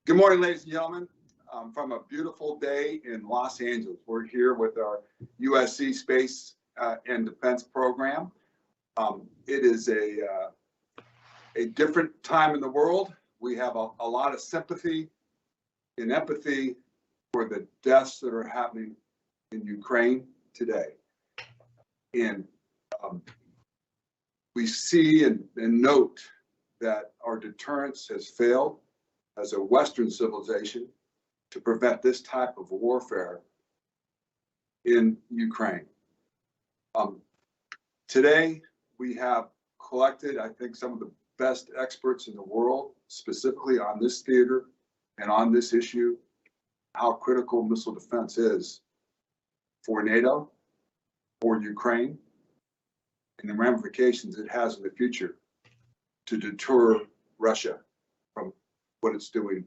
Good morning, ladies and gentlemen. From a beautiful day in Los Angeles, we're here with our USC Space and Defense program. It is a different time in the world. We have a lot of sympathy and empathy for the deaths that are happening in Ukraine today. And we see and note that our deterrence has failed as a Western civilization to prevent this type of warfare in Ukraine. Today, we have collected, I think, some of the best experts in the world, specifically on this theater and on this issue, how critical missile defense is for NATO, for Ukraine, and the ramifications it has in the future to deter Russia from what it's doing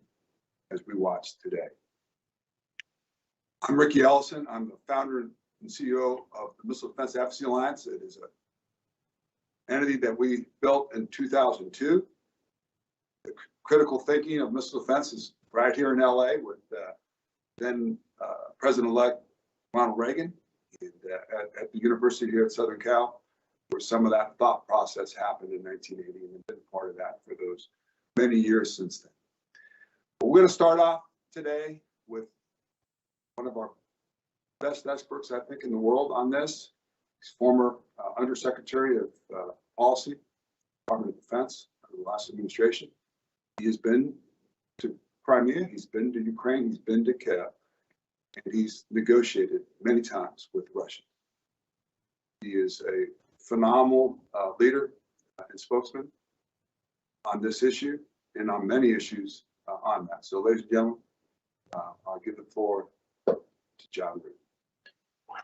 as we watch today. I'm Riki Ellison. I'm the founder and CEO of the Missile Defense Advocacy Alliance. It is an entity that we built in 2002. The critical thinking of missile defense is right here in LA with then President-elect Ronald Reagan and, at the University here at Southern Cal, where some of that thought process happened in 1980 and been part of that for those many years since then. We're going to start off today with one of our best experts, I think, in the world on this. He's former Undersecretary of Policy, Department of Defense under the last administration. He has been to Crimea, he's been to Ukraine, he's been to Kiev, and he's negotiated many times with Russia. He is a phenomenal leader and spokesman on this issue and on many issues on that. So, ladies and gentlemen, I'll give the floor to John Rood.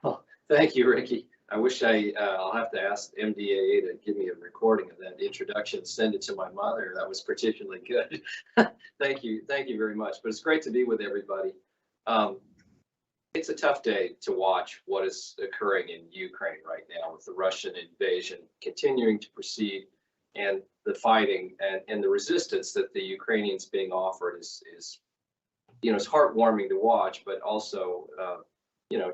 Well, thank you, Riki. I wish I'll have to ask MDAA to give me a recording of that introduction, send it to my mother. That was particularly good. Thank you very much. But it's great to be with everybody. It's a tough day to watch what is occurring in Ukraine right now with the Russian invasion continuing to proceed, and the fighting and the resistance that the Ukrainians being offered is it's heartwarming to watch, but also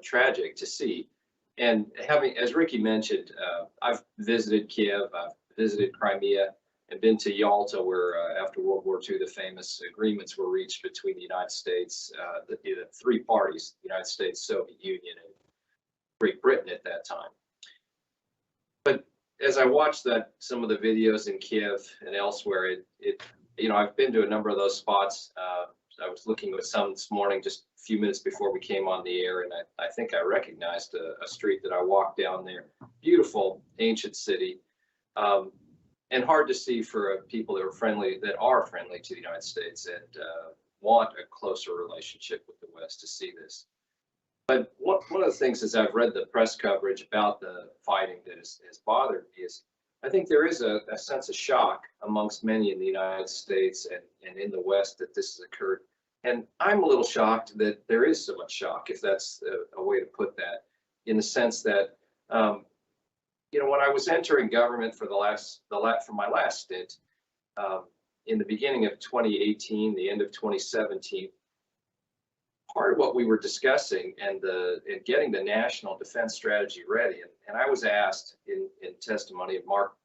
tragic to see. And having, as Riki mentioned, I've visited Kiev, I've visited Crimea, and been to Yalta, where after World War II, the famous agreements were reached between the United States, the three parties, the United States, Soviet Union, and Great Britain at that time. But as I watched some of the videos in Kiev and elsewhere, I've been to a number of those spots. I was looking at some this morning, just a few minutes before we came on the air, and I think I recognized a street that I walked down there. Beautiful, ancient city, and hard to see for people that are friendly to the United States and want a closer relationship with the West to see this. But one of the things, as I've read the press coverage about the fighting that has bothered me, is I think there is a sense of shock amongst many in the United States and in the West that this has occurred. And I'm a little shocked that there is so much shock, if that's a way to put that, in the sense that, when I was entering government for my last stint, in the beginning of 2018, the end of 2017, part of what we were discussing and getting the national defense strategy ready, and I was asked in testimony of Mark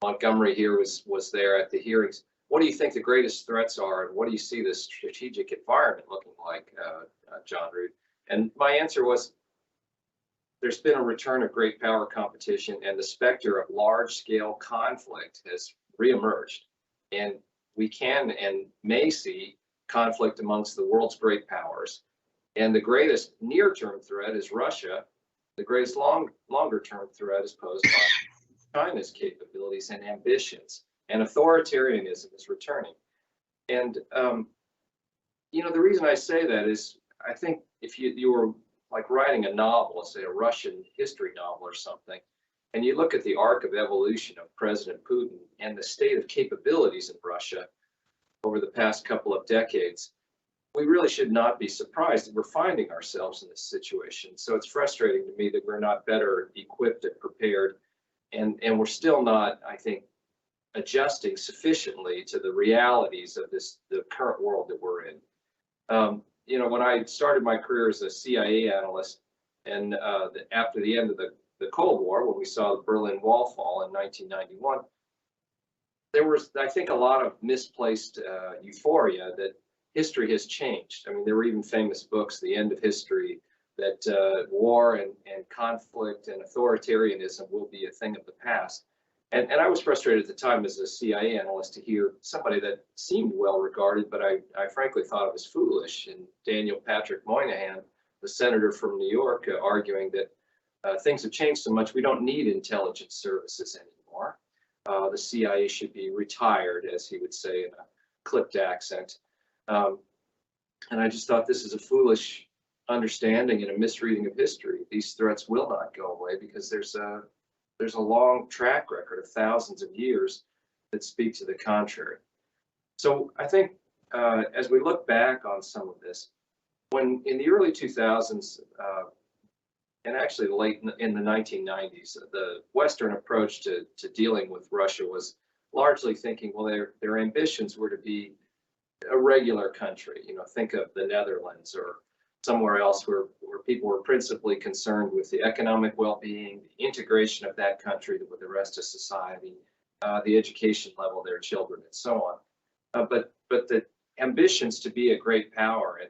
Montgomery here was there at the hearings, what do you think the greatest threats are, and what do you see the strategic environment looking like, John Rood? And my answer was, there's been a return of great power competition, and the specter of large-scale conflict has reemerged. And we can and may see conflict amongst the world's great powers. And the greatest near-term threat is Russia. The greatest longer-term threat is posed by China's capabilities and ambitions. And authoritarianism is returning. And, the reason I say that is, I think if you were like writing a novel, let's say a Russian history novel or something, and you look at the arc of evolution of President Putin and the state of capabilities in Russia over the past couple of decades, we really should not be surprised that we're finding ourselves in this situation. So it's frustrating to me that we're not better equipped and prepared, and we're still not, I think, adjusting sufficiently to the realities of the current world that we're in. When I started my career as a CIA analyst, and after the end of the Cold War, when we saw the Berlin Wall fall in 1991, there was, I think, a lot of misplaced euphoria that history has changed. I mean, there were even famous books, The End of History, that war and conflict and authoritarianism will be a thing of the past. And I was frustrated at the time as a CIA analyst to hear somebody that seemed well regarded, but I frankly thought it was foolish, and Daniel Patrick Moynihan, the senator from New York, arguing that things have changed so much we don't need intelligence services anymore. The CIA should be retired, as he would say in a clipped accent. And I just thought this is a foolish understanding and a misreading of history. These threats will not go away because there's a long track record of thousands of years that speak to the contrary. So I think as we look back on some of this, when in the early 2000s, and actually late in the 1990s, the Western approach to dealing with Russia was largely thinking, well, their ambitions were to be a regular country. Think of the Netherlands or somewhere else where people were principally concerned with the economic well-being, the integration of that country with the rest of society, the education level of their children, and so on. But the ambitions to be a great power and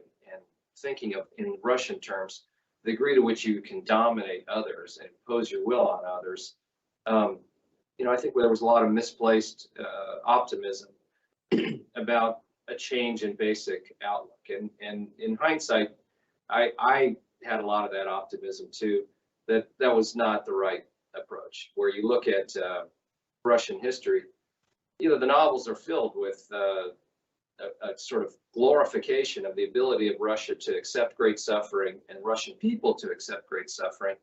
thinking of, in Russian terms, the degree to which you can dominate others and impose your will on others, I think there was a lot of misplaced optimism about a change in basic outlook. And in hindsight, I had a lot of that optimism too, that was not the right approach. Where you look at Russian history, the novels are filled with a sort of glorification of the ability of Russia to accept great suffering and Russian people to accept great suffering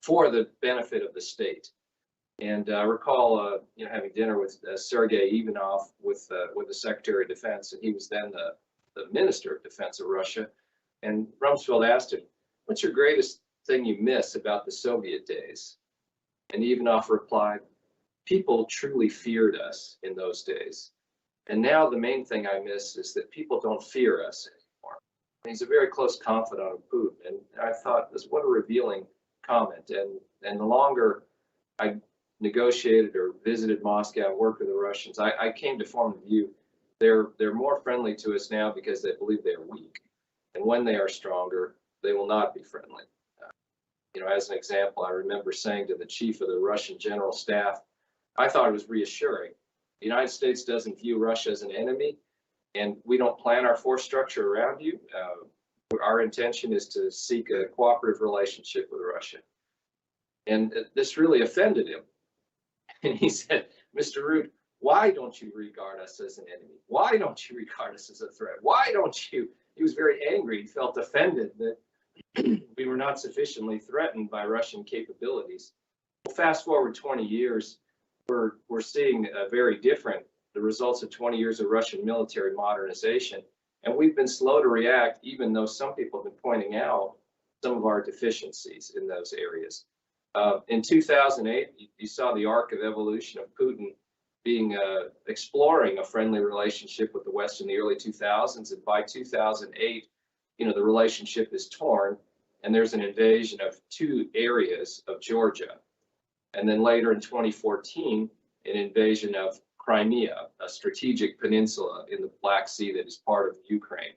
for the benefit of the state. And I recall, having dinner with Sergei Ivanov, with the Secretary of Defense, and he was then the Minister of Defense of Russia. And Rumsfeld asked him, "What's your greatest thing you miss about the Soviet days?" And Ivanov replied, "People truly feared us in those days. And now the main thing I miss is that people don't fear us anymore." And he's a very close confidant of Putin. And I thought, what a revealing comment. And the longer I negotiated or visited Moscow and worked with the Russians, I came to form the view they're more friendly to us now because they believe they are weak. And when they are stronger, they will not be friendly. As an example, I remember saying to the chief of the Russian general staff, I thought it was reassuring. The United States doesn't view Russia as an enemy, and we don't plan our force structure around you. Our intention is to seek a cooperative relationship with Russia. And this really offended him. And he said, "Mr. Rood, why don't you regard us as an enemy? Why don't you regard us as a threat? Why don't you?" He was very angry. He felt offended that we were not sufficiently threatened by Russian capabilities. Well, fast forward 20 years, we're seeing very different, the results of 20 years of Russian military modernization. And we've been slow to react, even though some people have been pointing out some of our deficiencies in those areas. In 2008, you saw the arc of evolution of Putin being exploring a friendly relationship with the West in the early 2000s, and by 2008, the relationship is torn, and there's an invasion of 2 areas of Georgia, and then later in 2014, an invasion of Crimea, a strategic peninsula in the Black Sea that is part of Ukraine.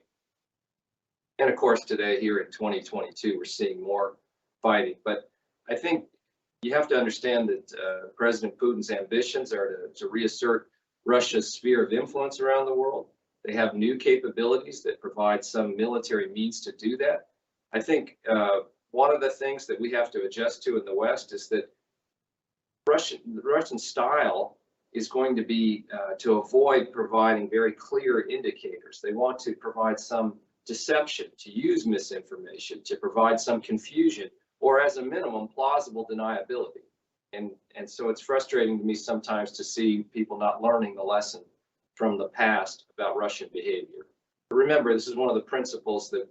And of course, today here in 2022, we're seeing more fighting. But I think you have to understand that President Putin's ambitions are to reassert Russia's sphere of influence around the world. They have new capabilities that provide some military means to do that. I think one of the things that we have to adjust to in the West is that the Russian style is going to be to avoid providing very clear indicators. They want to provide some deception, to use misinformation, to provide some confusion, or as a minimum, plausible deniability. And so it's frustrating to me sometimes to see people not learning the lesson from the past about Russian behavior. But remember, this is one of the principles that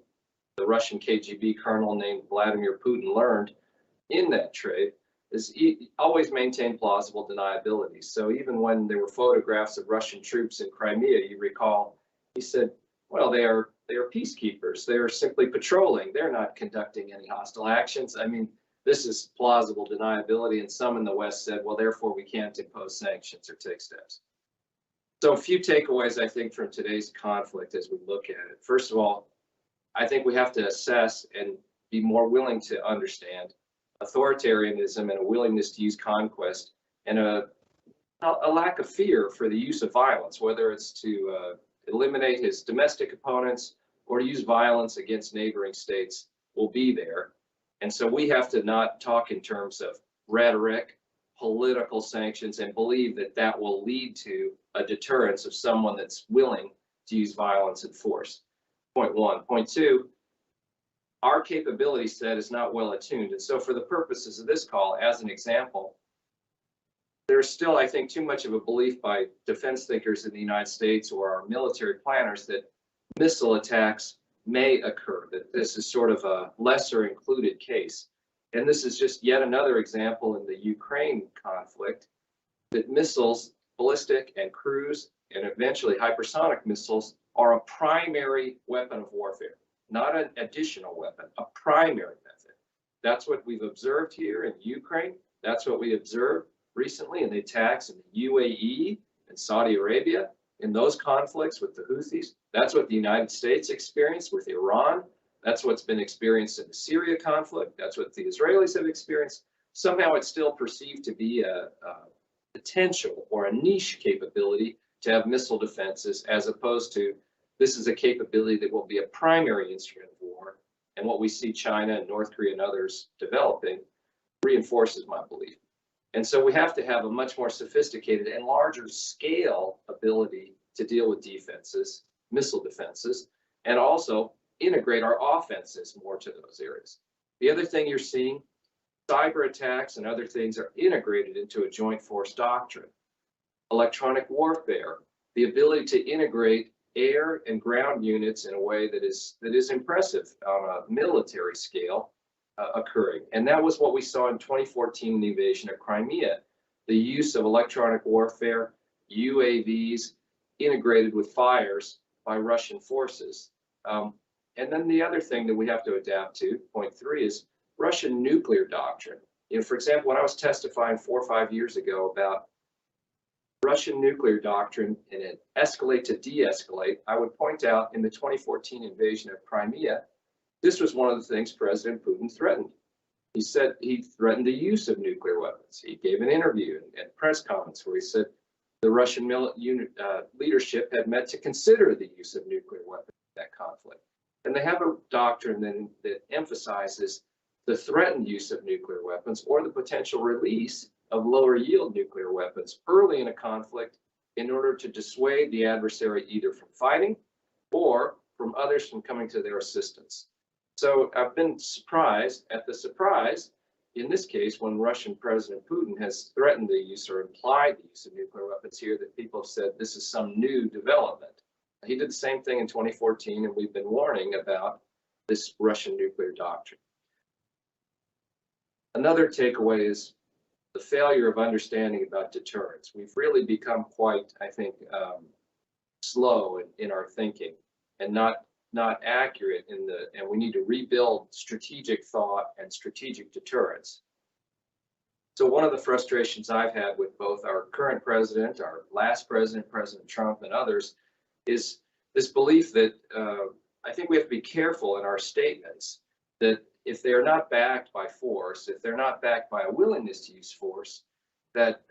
the Russian KGB colonel named Vladimir Putin learned in that trade, is always maintain plausible deniability. So even when there were photographs of Russian troops in Crimea, you recall, he said, well, they are peacekeepers. They are simply patrolling. They're not conducting any hostile actions. I mean, this is plausible deniability, and some in the West said, well, therefore we can't impose sanctions or take steps. So a few takeaways, I think, from today's conflict as we look at it. First of all, I think we have to assess and be more willing to understand authoritarianism and a willingness to use conquest and a lack of fear for the use of violence, whether it's to eliminate his domestic opponents or to use violence against neighboring states, will be there. And so we have to not talk in terms of rhetoric, political sanctions, and believe that that will lead to a deterrence of someone that's willing to use violence and force. Point one. Point two, our capability set is not well attuned. And so for the purposes of this call, as an example, there's still, I think, too much of a belief by defense thinkers in the United States or our military planners that missile attacks may occur, that this is sort of a lesser included case. And this is just yet another example in the Ukraine conflict that missiles, ballistic and cruise, and eventually hypersonic missiles are a primary weapon of warfare, not an additional weapon, a primary method. That's what we've observed here in Ukraine. That's what we observed recently in the attacks in the UAE and Saudi Arabia, in those conflicts with the Houthis. That's what the United States experienced with Iran. That's what's been experienced in the Syria conflict. That's what the Israelis have experienced. Somehow it's still perceived to be a potential or a niche capability to have missile defenses, as opposed to this is a capability that will be a primary instrument of war. And what we see China and North Korea and others developing reinforces my belief. And so we have to have a much more sophisticated and larger scale ability to deal with defenses, missile defenses, and also integrate our offenses more to those areas. The other thing you're seeing, cyber attacks and other things are integrated into a joint force doctrine. Electronic warfare, the ability to integrate air and ground units in a way that is impressive on a military scale occurring. And that was what we saw in 2014 in the invasion of Crimea, the use of electronic warfare, UAVs integrated with fires by Russian forces. And then the other thing that we have to adapt to, point three, is Russian nuclear doctrine. You know, for example, when I was testifying 4 or 5 years ago about Russian nuclear doctrine and an escalate to de-escalate, I would point out in the 2014 invasion of Crimea, this was one of the things President Putin threatened. He said he threatened the use of nuclear weapons. He gave an interview and press conference where he said the Russian leadership had met to consider the use of nuclear weapons in that conflict. And they have a doctrine that emphasizes the threatened use of nuclear weapons or the potential release of lower yield nuclear weapons early in a conflict in order to dissuade the adversary either from fighting or from others from coming to their assistance. So I've been surprised at the surprise in this case when Russian President Putin has threatened the use or implied the use of nuclear weapons here, that people have said this is some new development. He did the same thing in 2014, and we've been warning about this Russian nuclear doctrine. Another takeaway is the failure of understanding about deterrence. We've really become quite, I think, slow in our thinking and not accurate and we need to rebuild strategic thought and strategic deterrence. So one of the frustrations I've had with both our current president, our last president, President Trump, and others, is this belief that I think we have to be careful in our statements that if they're not backed by force, if they're not backed by a willingness to use force, that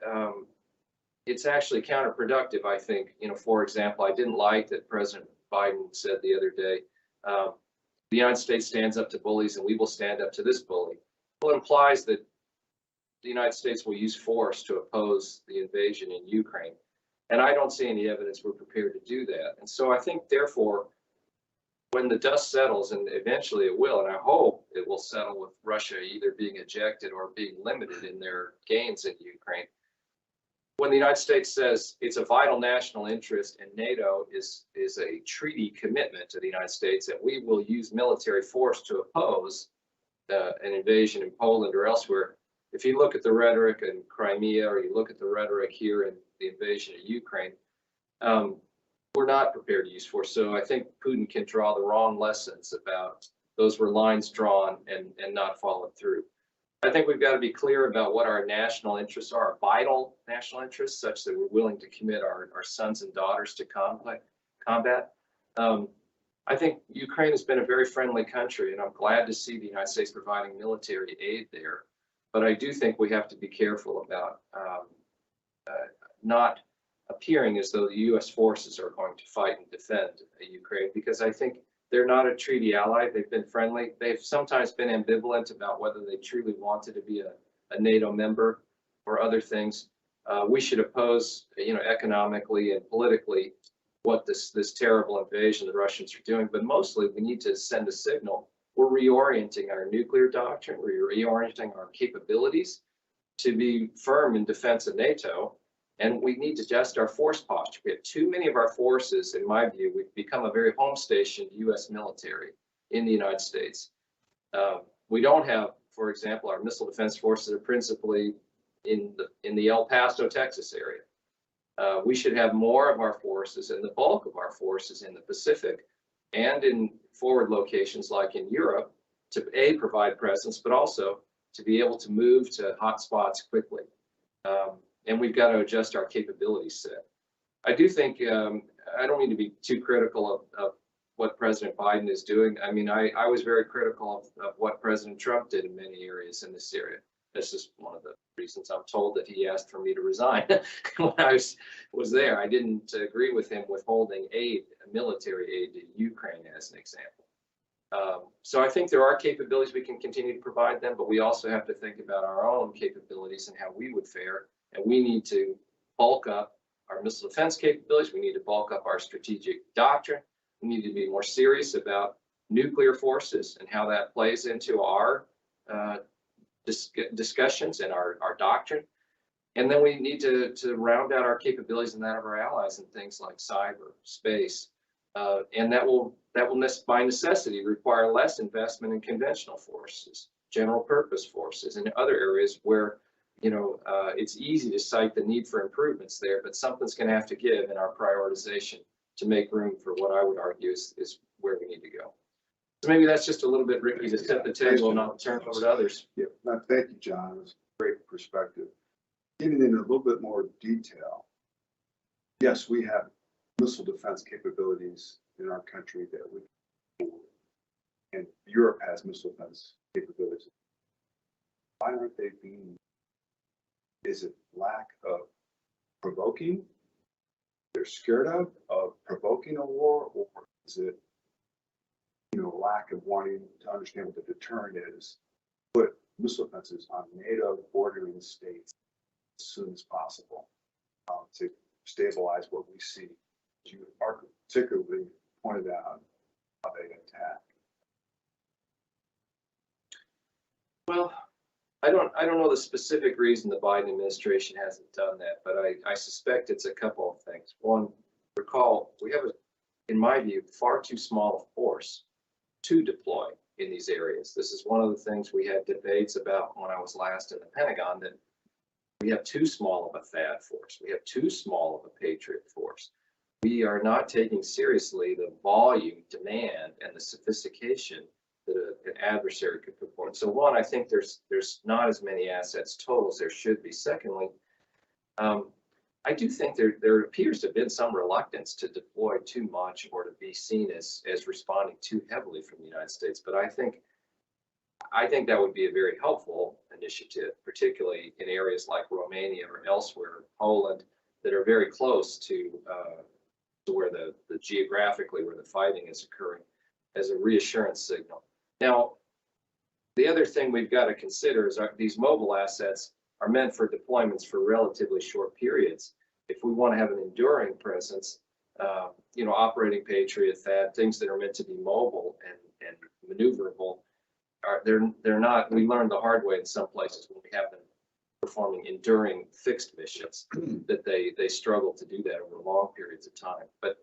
it's actually counterproductive, I think. You know, for example, I didn't like that President Biden said the other day, the United States stands up to bullies and we will stand up to this bully. Well, it implies that the United States will use force to oppose the invasion in Ukraine. And I don't see any evidence we're prepared to do that. And so I think, therefore, when the dust settles, and eventually it will, and I hope it will settle with Russia either being ejected or being limited in their gains in Ukraine, when the United States says it's a vital national interest and NATO is a treaty commitment to the United States that we will use military force to oppose an invasion in Poland or elsewhere, if you look at the rhetoric in Crimea, or you look at the rhetoric here in the invasion of Ukraine, we're not prepared to use force. So I think Putin can draw the wrong lessons about those were lines drawn and not followed through. I think we've got to be clear about what our national interests are, our vital national interests, such that we're willing to commit our sons and daughters to combat. I think Ukraine has been a very friendly country, and I'm glad to see the United States providing military aid there. But I do think we have to be careful about not appearing as though the U.S. forces are going to fight and defend Ukraine, because I think they're not a treaty ally. They've been friendly. They've sometimes been ambivalent about whether they truly wanted to be a NATO member or other things. We should oppose, economically and politically what this terrible invasion the Russians are doing. But mostly we need to send a signal. We're reorienting our nuclear doctrine. We're reorienting our capabilities to be firm in defense of NATO. And we need to adjust our force posture. We have too many of our forces, in my view. We've become a very home-stationed U.S. military in the United States. We don't have, for example, our missile defense forces are principally in the El Paso, Texas area. We should have more of our forces, and the bulk of our forces, in the Pacific and in forward locations like in Europe, to provide presence, but also to be able to move to hot spots quickly. And we've got to adjust our capability set. I do think, I don't mean to be too critical of what President Biden is doing. I mean, I was very critical of what President Trump did in many areas in this area. That's just one of the reasons I'm told that he asked for me to resign when I was there. I didn't agree with him withholding aid, military aid to Ukraine, as an example. So I think there are capabilities we can continue to provide them, but we also have to think about our own capabilities and how we would fare. And we need to bulk up our missile defense capabilities. We need to bulk up our strategic doctrine. We need to be more serious about nuclear forces and how that plays into our discussions and our doctrine. And then we need to round out our capabilities and that of our allies in things like cyber, space. And that will by necessity require less investment in conventional forces, general purpose forces, and other areas where it's easy to cite the need for improvements there, but something's going to have to give in our prioritization to make room for what I would argue is where we need to go. So maybe that's just a little bit, Riki, to set the table, and I'll turn it over to others. Yeah, no, thank you, John. It was a great perspective. Getting into a little bit more detail. Yes, we have missile defense capabilities in our country that we, and Europe has missile defense capabilities. Why aren't they being? Is it lack of provoking? They're scared of provoking a war, or is it, lack of wanting to understand what the deterrent is? Put missile defenses on NATO bordering states as soon as possible to stabilize what we see. You are particularly pointed out how they attack. Well, I don't know the specific reason the Biden administration hasn't done that, but I suspect it's a couple of things. One, recall, we have, in my view, far too small a force to deploy in these areas. This is one of the things we had debates about when I was last in the Pentagon, that we have too small of a THAAD force. We have too small of a Patriot force. We are not taking seriously the volume, demand, and the sophistication that an adversary could put forward. So one, I think there's not as many assets total as there should be. Secondly, I do think there appears to have been some reluctance to deploy too much or to be seen as responding too heavily from the United States. But I think that would be a very helpful initiative, particularly in areas like Romania or elsewhere, Poland, that are very close to where the geographically where the fighting is occurring, as a reassurance signal. Now, the other thing we've got to consider is these mobile assets are meant for deployments for relatively short periods. If we want to have an enduring presence, operating Patriot, THAAD, things that are meant to be mobile and maneuverable, they're not. We learned the hard way in some places when we have them performing enduring fixed missions that they struggle to do that over long periods of time. But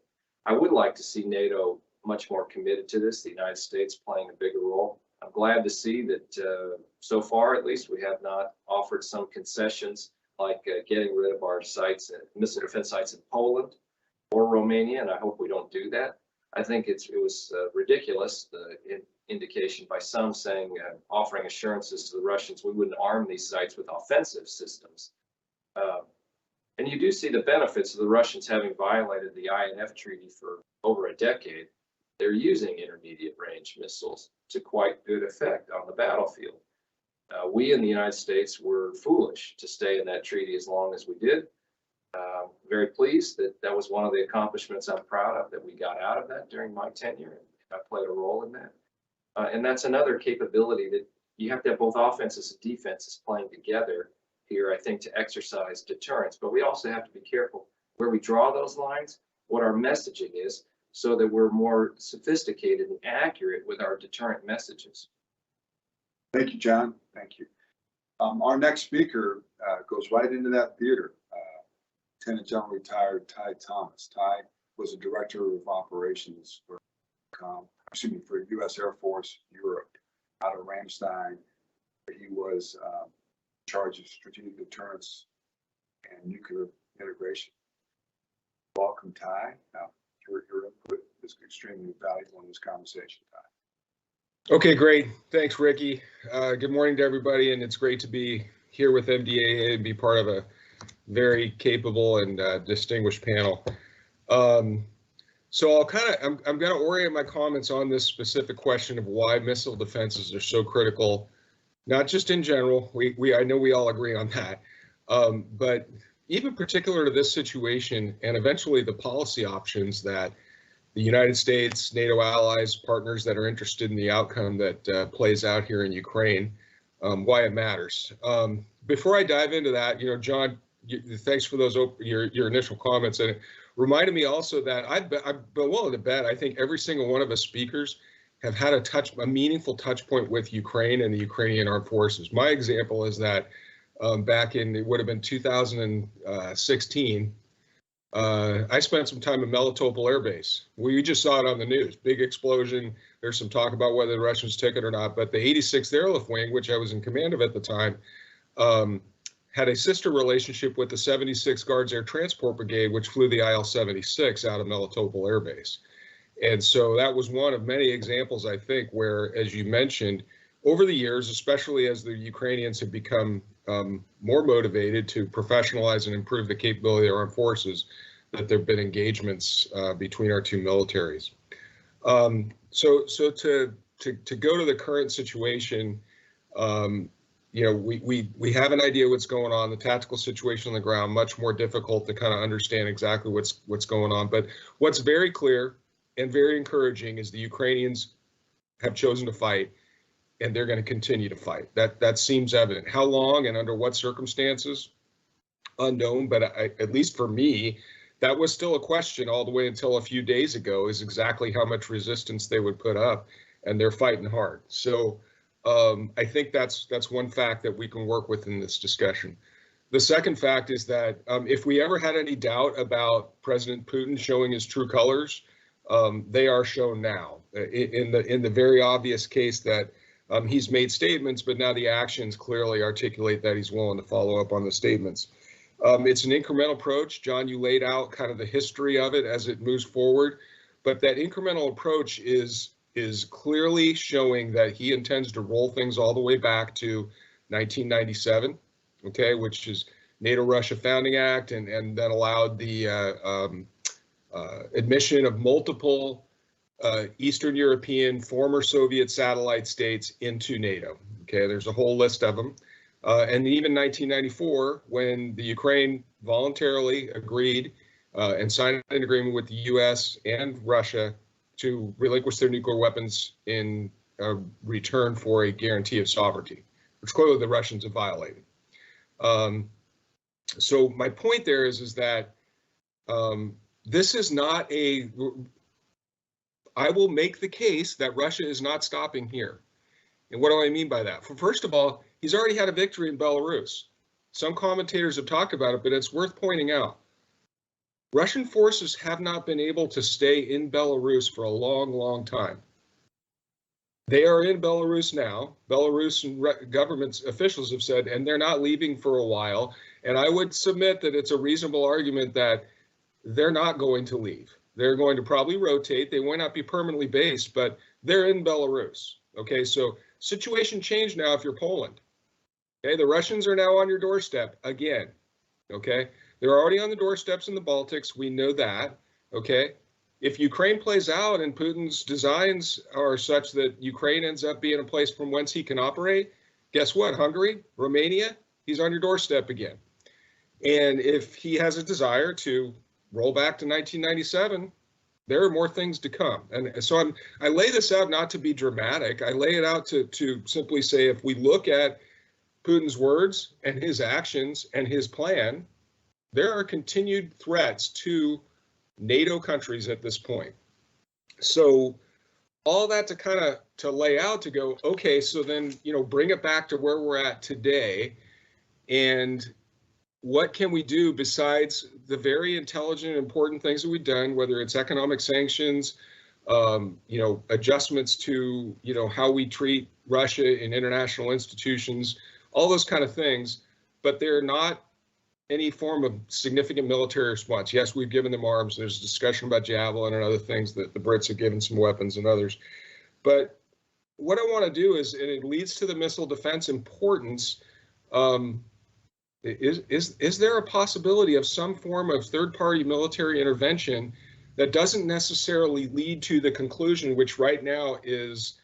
I would like to see NATO much more committed to this, the United States playing a bigger role. I'm glad to see that so far, at least, we have not offered some concessions like getting rid of our sites, missile defense sites in Poland or Romania, and I hope we don't do that. I think it was ridiculous, the indication by some saying offering assurances to the Russians we wouldn't arm these sites with offensive systems. And you do see the benefits of the Russians having violated the INF Treaty for over a decade. They're using intermediate range missiles to quite good effect on the battlefield. We in the United States were foolish to stay in that treaty as long as we did. Very pleased that that was one of the accomplishments I'm proud of, that we got out of that during my tenure, and I played a role in that. And that's another capability that you have to have both offenses and defenses playing together here, I think, to exercise deterrence. But we also have to be careful where we draw those lines, what our messaging is, so that we're more sophisticated and accurate with our deterrent messages. Thank you, John. Thank you. Our next speaker goes right into that theater. Lieutenant General retired Ty Thomas. Ty was a director of operations for, for U.S. Air Force Europe out of Ramstein. He was in charge of strategic deterrence and nuclear integration. Welcome, Ty. Your input is extremely valuable in this conversation, Ty. Okay, great. Thanks, Ricky. Good morning to everybody, and it's great to be here with MDAA and be part of a very capable and distinguished panel. So I'm going to orient my comments on this specific question of why missile defenses are so critical, not just in general. I know we all agree on that, but even particular to this situation and eventually the policy options that the United States, NATO allies, partners that are interested in the outcome that plays out here in Ukraine, why it matters. Before I dive into that, John, thanks for those your initial comments, and it reminded me also that I've been willing to bet I think every single one of us speakers have had a meaningful touch point with Ukraine and the Ukrainian armed forces. My example is that back in, it would have been 2016, I spent some time at Melitopol Air Base. We just saw it on the news, big explosion. There's some talk about whether the Russians took it or not, but the 86th Airlift Wing, which I was in command of at the time, had a sister relationship with the 76th Guards Air Transport Brigade, which flew the IL-76 out of Melitopol Air Base. And so that was one of many examples, I think, where, as you mentioned, over the years, especially as the Ukrainians have become more motivated to professionalize and improve the capability of our armed forces, that there have been engagements between our two militaries. So to go to the current situation, we have an idea what's going on. The tactical situation on the ground, much more difficult to kind of understand exactly what's going on. But what's very clear and very encouraging is the Ukrainians have chosen to fight, and they're going to continue to fight. That seems evident. How long and under what circumstances, unknown. But at least for me, that was still a question all the way until a few days ago, is exactly how much resistance they would put up, and they're fighting hard. So I think that's one fact that we can work with in this discussion. The second fact is that if we ever had any doubt about President Putin showing his true colors, they are shown now in the very obvious case that he's made statements, but now the actions clearly articulate that he's willing to follow up on the statements. It's an incremental approach. John, you laid out kind of the history of it as it moves forward, but that incremental approach is clearly showing that he intends to roll things all the way back to 1997, okay, which is NATO-Russia Founding Act, and then allowed the admission of multiple Eastern European former Soviet satellite states into NATO. Okay, there's a whole list of them. And even 1994, when the Ukraine voluntarily agreed and signed an agreement with the US and Russia to relinquish their nuclear weapons in return for a guarantee of sovereignty, which clearly the Russians have violated. So my point there is that this is not I will make the case that Russia is not stopping here. And what do I mean by that? First of all, he's already had a victory in Belarus. Some commentators have talked about it, but it's worth pointing out. Russian forces have not been able to stay in Belarus for a long, long time. They are in Belarus now. Belarusian government officials have said, and they're not leaving for a while. And I would submit that it's a reasonable argument that they're not going to leave. They're going to probably rotate. They might not be permanently based, but they're in Belarus. Okay, so situation changed now if you're Poland. Okay, the Russians are now on your doorstep again. Okay, they're already on the doorsteps in the Baltics. We know that. Okay, if Ukraine plays out and Putin's designs are such that Ukraine ends up being a place from whence he can operate, guess what? Hungary, Romania, he's on your doorstep again. And if he has a desire to roll back to 1997, there are more things to come. And so I lay this out not to be dramatic. I lay it out to simply say, if we look at Putin's words and his actions and his plan, there are continued threats to NATO countries at this point. So all that to kind of to lay out to go, okay, so then, you know, bring it back to where we're at today. And what can we do besides the very intelligent and important things that we've done, whether it's economic sanctions, you know, adjustments to, you know, how we treat Russia in international institutions, all those kind of things, but they're not any form of significant military response. Yes, we've given them arms. There's discussion about Javelin and other things that the Brits have given some weapons and others. But what I want to do is, and it leads to the missile defense importance, is there a possibility of some form of third-party military intervention that doesn't necessarily lead to the conclusion, which right now is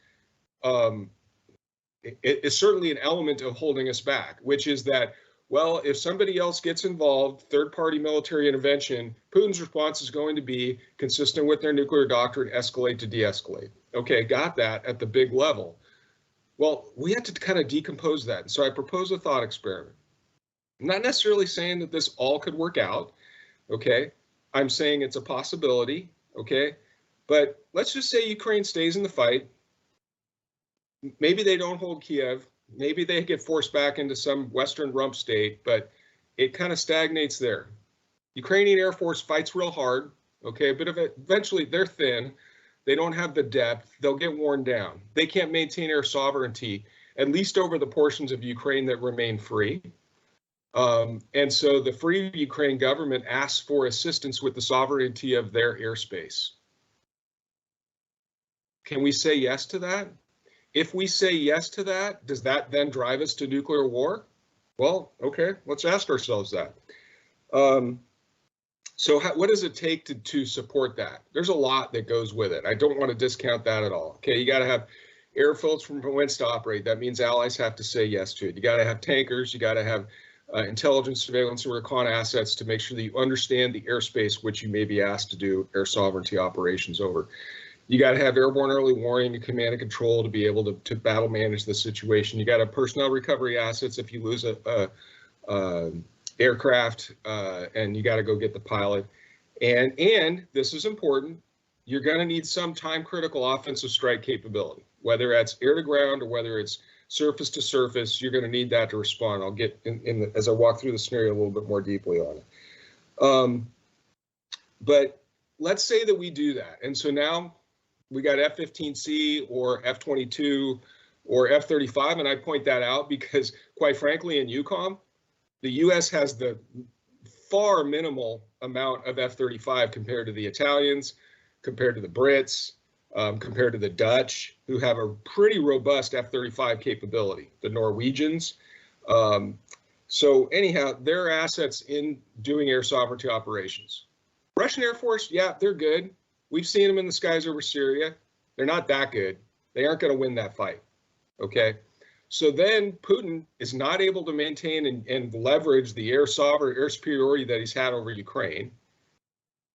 certainly an element of holding us back, which is that, well, if somebody else gets involved, third-party military intervention, Putin's response is going to be consistent with their nuclear doctrine, escalate to de-escalate. Okay, got that at the big level. Well, we have to kind of decompose that. And so I propose a thought experiment. I'm not necessarily saying that this all could work out, okay? I'm saying it's a possibility, okay? But let's just say Ukraine stays in the fight. Maybe they don't hold Kiev. Maybe they get forced back into some Western rump state, but it kind of stagnates there. Ukrainian Air Force fights real hard, okay? But eventually they're thin. They don't have the depth. They'll get worn down. They can't maintain air sovereignty, at least over the portions of Ukraine that remain free. And so the Free Ukraine government asks for assistance with the sovereignty of their airspace. Can we say yes to that? If we say yes to that, does that then drive us to nuclear war? Well, okay, let's ask ourselves that. So what does it take to support that? There's a lot that goes with it. I don't want to discount that at all. Okay, you got to have airfields from whence to operate. That means allies have to say yes to it. You got to have tankers. You got to have intelligence, surveillance, and recon assets to make sure that you understand the airspace which you may be asked to do air sovereignty operations over. You got to have airborne early warning and command and control to be able to battle manage the situation. You got to have personnel recovery assets if you lose a aircraft, and you got to go get the pilot. And this is important, you're going to need some time critical offensive strike capability, whether that's air to ground or whether it's surface to surface. You're going to need that to respond. I'll get as I walk through the scenario a little bit more deeply on it. But let's say that we do that. And so now we got F-15C or F-22 or F-35. And I point that out because, quite frankly, in EUCOM, the U.S. has the far minimal amount of F-35 compared to the Italians, compared to the Brits, compared to the Dutch, who have a pretty robust F-35 capability, the Norwegians. So anyhow, their assets in doing air sovereignty operations. Russian Air Force, yeah, they're good. We've seen them in the skies over Syria. They're not that good. They aren't going to win that fight, okay? So then Putin is not able to maintain and leverage the air superiority that he's had over Ukraine.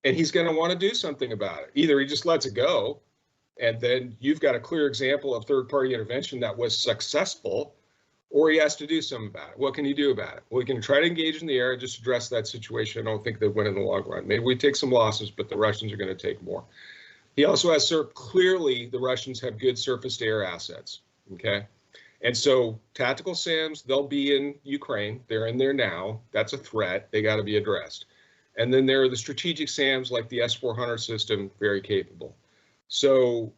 And he's going to want to do something about it. Either he just lets it go, and then you've got a clear example of third-party intervention that was successful, or he has to do something about it. What can he do about it? Well, he can try to engage in the air and just address that situation. I don't think they win in the long run. Maybe we take some losses, but the Russians are going to take more. He also has, clearly the Russians have good surface-to-air assets, okay? And so tactical SAMs, they'll be in Ukraine. They're in there now. That's a threat. They got to be addressed. And then there are the strategic SAMs like the S-400 system, very capable. So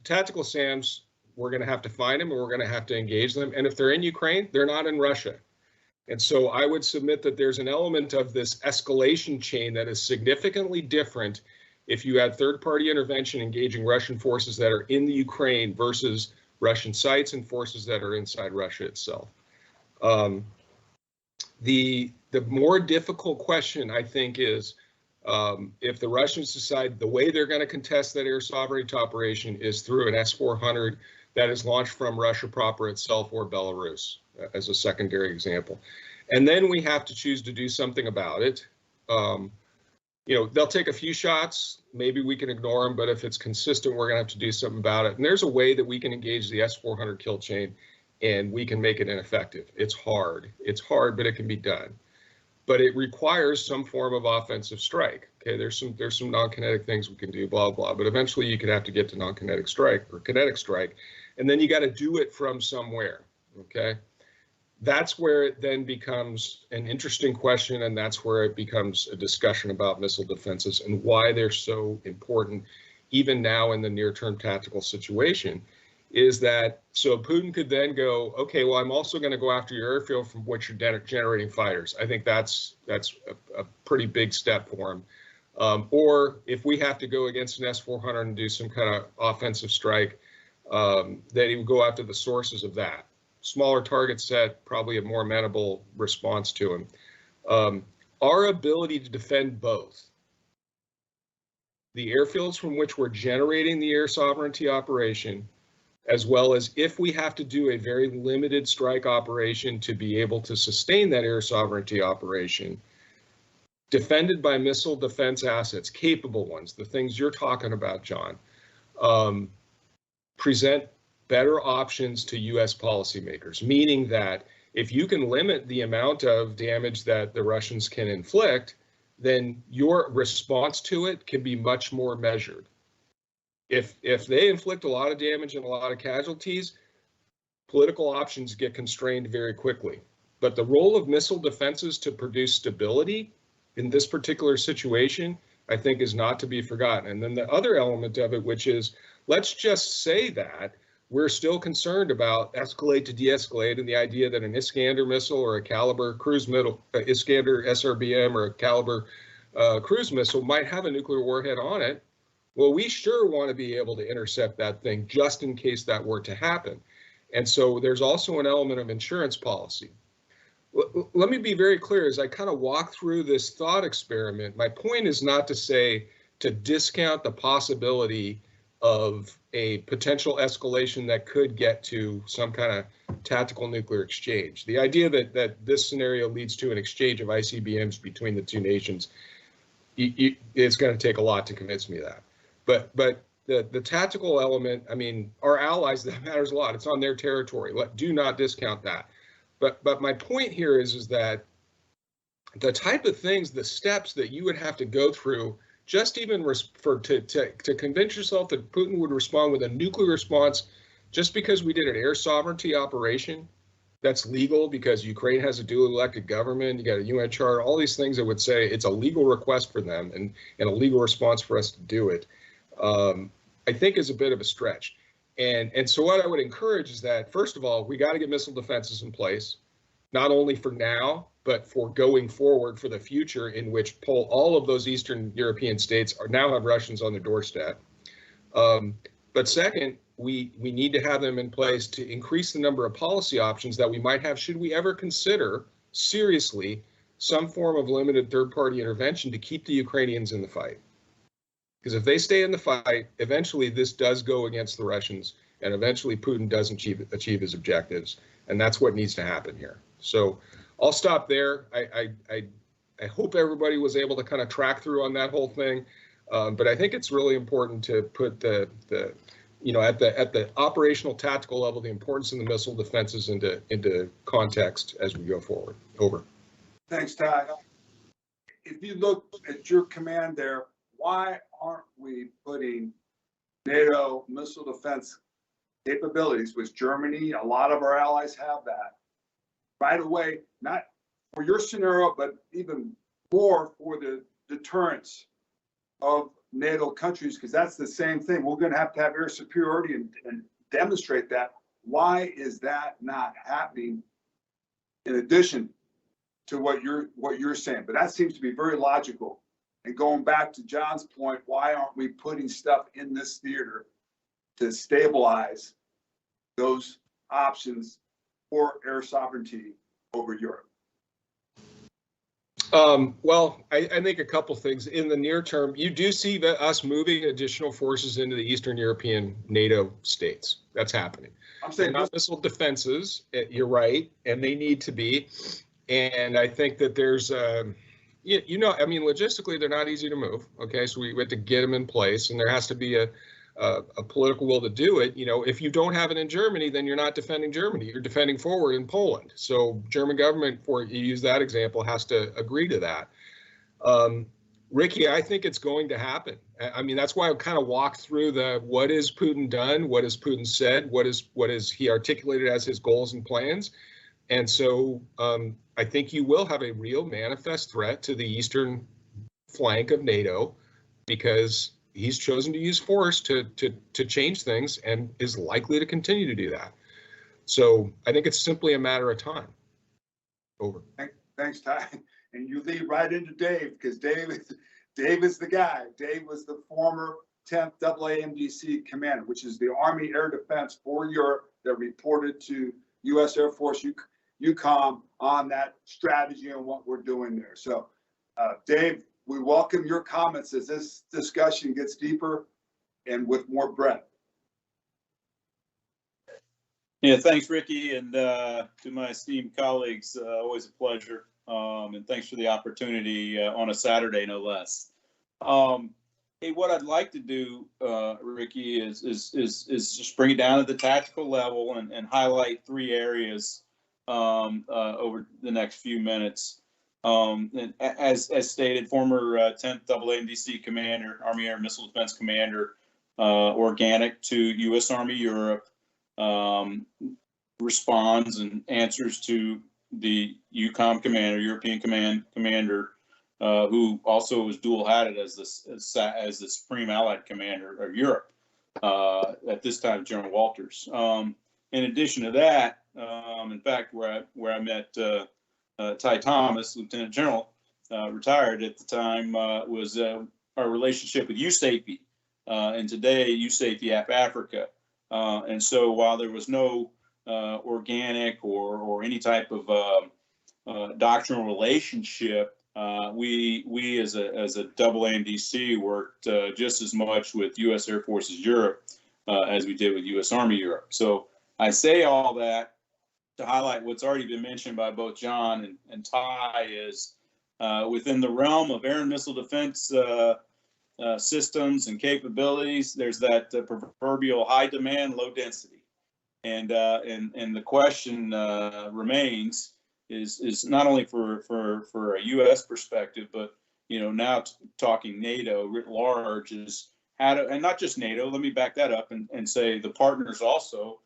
tactical SAMs, we're going to have to find them and we're going to have to engage them. And if they're in Ukraine, they're not in Russia. And so I would submit that there's an element of this escalation chain that is significantly different if you had third-party intervention engaging Russian forces that are in the Ukraine versus Russian sites and forces that are inside Russia itself. The more difficult question, I think, is if the Russians decide the way they're going to contest that air sovereignty operation is through an S-400 that is launched from Russia proper itself or Belarus, as a secondary example. And then we have to choose to do something about it. You know, they'll take a few shots, maybe we can ignore them, but if it's consistent, we're gonna have to do something about it. And there's a way that we can engage the S-400 kill chain and we can make it ineffective. It's hard, but it can be done. But it requires some form of offensive strike. Okay, there's some non-kinetic things we can do, blah, blah, but eventually you could have to get to non-kinetic strike or kinetic strike, and then you got to do it from somewhere, okay? That's where it then becomes an interesting question, and that's where it becomes a discussion about missile defenses and why they're so important, even now in the near-term tactical situation, is that so Putin could then go, okay, well, I'm also going to go after your airfield from which you're generating fighters. I think that's a pretty big step for him. Or if we have to go against an S-400 and do some kind of offensive strike, that he would go after the sources of that. Smaller target set, probably a more amenable response to him. Our ability to defend both the airfields from which we're generating the air sovereignty operation, as well as if we have to do a very limited strike operation to be able to sustain that air sovereignty operation, defended by missile defense assets, capable ones, the things you're talking about, John, present better options to U.S. policymakers, meaning that if you can limit the amount of damage that the Russians can inflict, then your response to it can be much more measured. If they inflict a lot of damage and a lot of casualties, political options get constrained very quickly. But the role of missile defenses to produce stability in this particular situation, I think, is not to be forgotten. And then the other element of it, which is, let's just say that we're still concerned about escalate to de-escalate, and the idea that an Iskander missile or a Caliber cruise missile, Iskander SRBM or a Caliber cruise missile might have a nuclear warhead on it. Well, we sure want to be able to intercept that thing just in case that were to happen. And so there's also an element of insurance policy. Let me be very clear as I kind of walk through this thought experiment. My point is not to say to discount the possibility of a potential escalation that could get to some kind of tactical nuclear exchange. The idea that this scenario leads to an exchange of ICBMs between the two nations, it's going to take a lot to convince me of that. But the tactical element, I mean, our allies, that matters a lot. It's on their territory. Do not discount that. But my point here is that the type of things, the steps that you would have to go through, just even to convince yourself that Putin would respond with a nuclear response, just because we did an air sovereignty operation that's legal because Ukraine has a duly elected government, you got a UN charter, all these things that would say it's a legal request for them and a legal response for us to do it, I think is a bit of a stretch. And so what I would encourage is that, first of all, we got to get missile defenses in place, not only for now, but for going forward for the future, in which all of those Eastern European states now have Russians on their doorstep. But second, we need to have them in place to increase the number of policy options that we might have should we ever consider seriously some form of limited third-party intervention to keep the Ukrainians in the fight. Because if they stay in the fight, eventually this does go against the Russians, and eventually Putin doesn't achieve his objectives, and that's what needs to happen here. So I'll stop there. I hope everybody was able to kind of track through on that whole thing, but I think it's really important to put at the operational tactical level, the importance of the missile defenses into context as we go forward. Over. Thanks, Ty. If you look at your command there, why aren't we putting NATO missile defense capabilities, which Germany, a lot of our allies have that, right away, not for your scenario, but even more for the deterrence of NATO countries, because that's the same thing. We're going to have air superiority and demonstrate that. Why is that not happening in addition to what you're saying? But that seems to be very logical. And going back to John's point, why aren't we putting stuff in this theater to stabilize those options for air sovereignty over Europe? Well, I think a couple things. In the near term, you do see us moving additional forces into the Eastern European NATO states. That's happening. I'm saying not missile defenses. You're right, and they need to be. And I think that there's, I mean, logistically, they're not easy to move. Okay, so we have to get them in place, and there has to be a political will to do it. You know, if you don't have it in Germany, then you're not defending Germany. You're defending forward in Poland. So German government, for you use that example, has to agree to that. Riki, I think it's going to happen. I mean, that's why I kind of walked through what is Putin done, what has Putin said, what is he articulated as his goals and plans. And so I think you will have a real manifest threat to the eastern flank of NATO, because he's chosen to use force to change things and is likely to continue to do that. So I think it's simply a matter of time. Over. Thanks, Ty. And you lead right into Dave, because Dave is the guy. Dave was the former 10th AAMDC commander, which is the Army Air Defense for Europe, that reported to U.S. Air Force UCOM on that strategy and what we're doing there. So, Dave, we welcome your comments as this discussion gets deeper and with more breadth. Yeah, thanks, Riki, and to my esteemed colleagues, always a pleasure. And thanks for the opportunity on a Saturday, no less. Hey, what I'd like to do, Riki, is just bring it down to the tactical level and highlight three areas over the next few minutes. And as stated, former 10th AAMDC commander, Army Air Missile Defense commander, organic to U.S. Army Europe, responds and answers to the EUCOM commander, European Command commander, who also was dual-hatted as the Supreme Allied Commander of Europe at this time, General Walters. In addition to that, in fact, where I met Ty Thomas, Lieutenant General, retired at the time, was our relationship with USAFE, and today USAFE Africa. And so while there was no organic or any type of doctrinal relationship, we as a AAMDC worked just as much with U.S. Air Forces Europe as we did with U.S. Army Europe. So I say all that to highlight what's already been mentioned by both John and Ty, is within the realm of air and missile defense systems and capabilities, there's that proverbial high demand, low density. And the question remains is not only for a U.S. perspective, but now talking NATO writ large, is how to, and not just NATO. Let me back that up and say the partners also.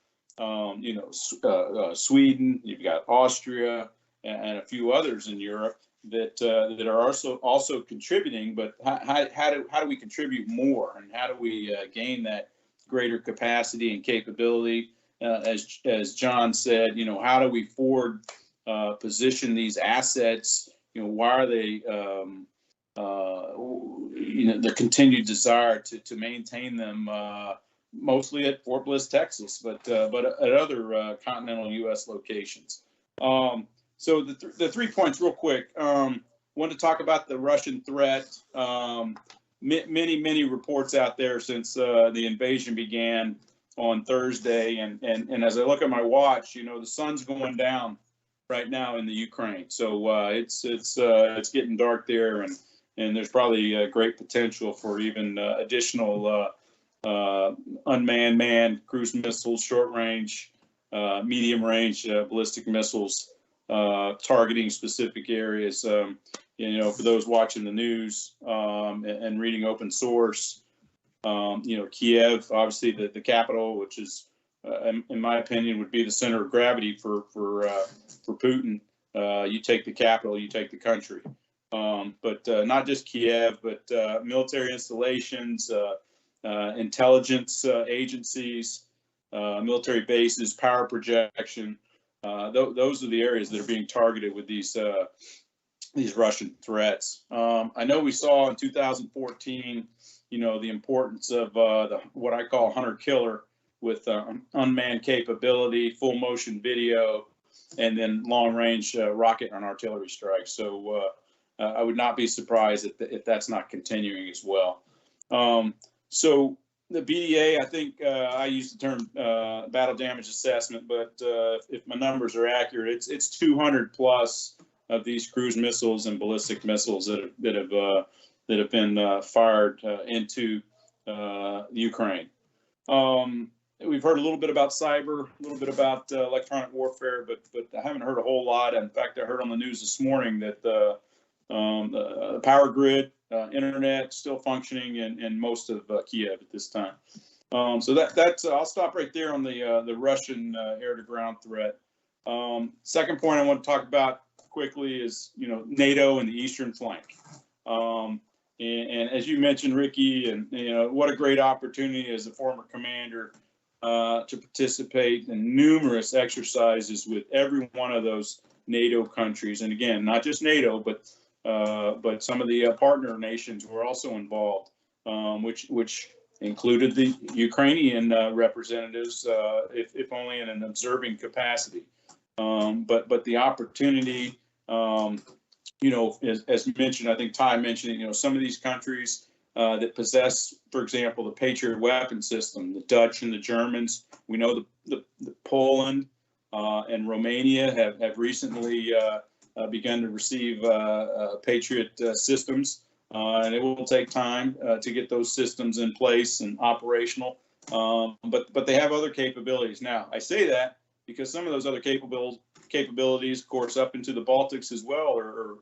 Sweden, you've got Austria, and a few others in Europe that are also contributing. But how do we contribute more, and how do we gain that greater capacity and capability? As John said, how do we forward position these assets? Why are they, the continued desire to maintain them, mostly at Fort Bliss, Texas, but at other continental U.S. locations. So the 3 points real quick. Want to talk about the Russian threat. Many reports out there since the invasion began on Thursday, and as I look at my watch, the sun's going down right now in the Ukraine. So it's getting dark there, and there's probably great potential for even additional unmanned, manned cruise missiles, short range, medium range ballistic missiles targeting specific areas. For those watching the news and reading open source, Kiev, obviously the capital, which is, in my opinion, would be the center of gravity for Putin. You take the capital, you take the country. But not just Kiev, but military installations, intelligence agencies, military bases, power projection. Those are the areas that are being targeted with these Russian threats. I know we saw in 2014, the importance of what I call hunter-killer, with unmanned capability, full motion video, and then long-range rocket and artillery strikes. So I would not be surprised if that's not continuing as well. So the BDA, I think I use the term battle damage assessment, but if my numbers are accurate, it's 200 plus of these cruise missiles and ballistic missiles that have been fired into Ukraine. We've heard a little bit about cyber, a little bit about electronic warfare, but I haven't heard a whole lot. In fact, I heard on the news this morning that the power grid, internet still functioning in most of Kiev at this time. So that's I'll stop right there on the Russian air-to-ground threat. Second point I want to talk about quickly is NATO and the eastern flank. And as you mentioned, Riki, and what a great opportunity as a former commander to participate in numerous exercises with every one of those NATO countries, and again, not just NATO, but some of the partner nations were also involved, which included the Ukrainian representatives, if only in an observing capacity. But the opportunity, as mentioned, I think Ty mentioned, some of these countries that possess, for example, the Patriot weapon system, the Dutch and the Germans. We know the Poland and Romania have recently begun to receive Patriot systems, and it will take time to get those systems in place and operational. But they have other capabilities. Now, I say that because some of those other capabilities, of course, up into the Baltics as well, are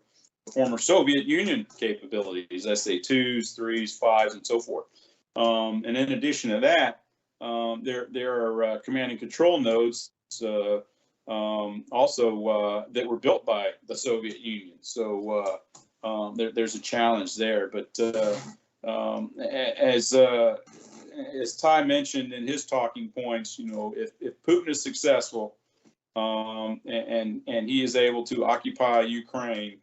former Soviet Union capabilities, SA-2s, 3s, 5s, and so forth. And in addition to that, there are command and control nodes also that were built by the Soviet Union. So there's a challenge there. But as Ty mentioned in his talking points, if Putin is successful and he is able to occupy Ukraine,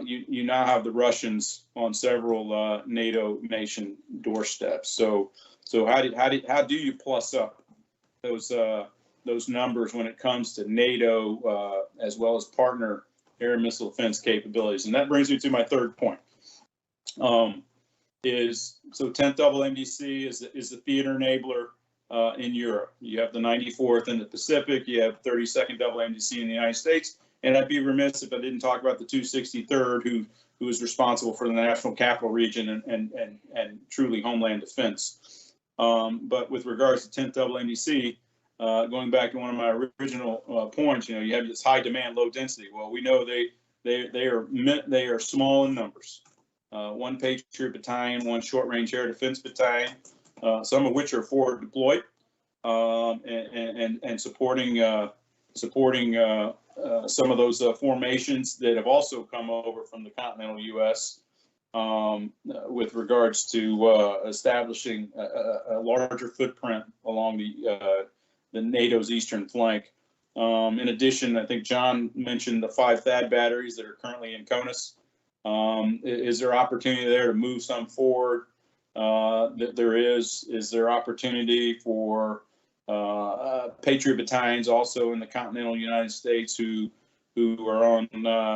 you now have the Russians on several NATO nation doorsteps. So how do you plus up those numbers when it comes to NATO as well as partner air and missile defense capabilities? And that brings me to my third point. 10th Double MDC is the theater enabler in Europe. You have the 94th in the Pacific. You have 32nd Double MDC in the United States. And I'd be remiss if I didn't talk about the 263rd, who is responsible for the National Capital Region and truly Homeland Defense. But with regards to 10th Double MDC, going back to one of my original points, you have this high demand, low density. Well, we know they are small in numbers. One Patriot battalion, one short range air defense battalion, some of which are forward deployed and supporting some of those formations that have also come over from the continental U.S. With regards to establishing a larger footprint along the NATO's eastern flank. In addition, I think John mentioned the 5 THAAD batteries that are currently in CONUS. Is there opportunity there to move some forward? Is there opportunity for Patriot battalions also in the continental United States who are on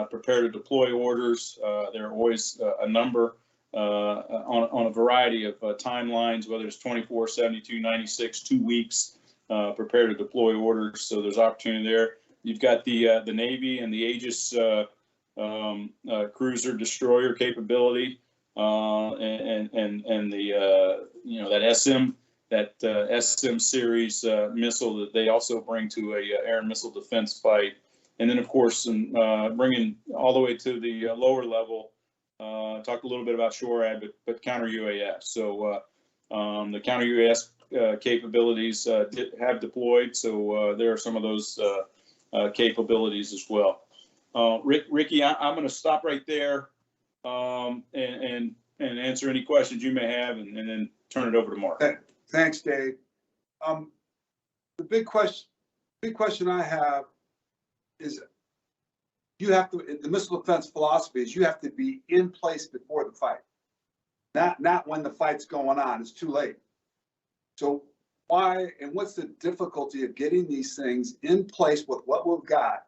prepare to deploy orders? There are always a number on a variety of timelines, whether it's 24, 72, 96, 2 weeks, prepare to deploy orders. So there's opportunity there. You've got the Navy and the Aegis cruiser destroyer capability, and the that SM series missile that they also bring to a air and missile defense fight. And then, of course, bringing all the way to the lower level, talk a little bit about SHORAD, but counter UAS. So the counter UAS capabilities have deployed. So there are some of those capabilities as well. Riki, I'm going to stop right there and answer any questions you may have, and then turn it over to Mark. Thanks, Dave. the big question I have is you have to, the missile defense philosophy is you have to be in place before the fight, not when the fight's going on. It's too late. So why and what's the difficulty of getting these things in place with what we've got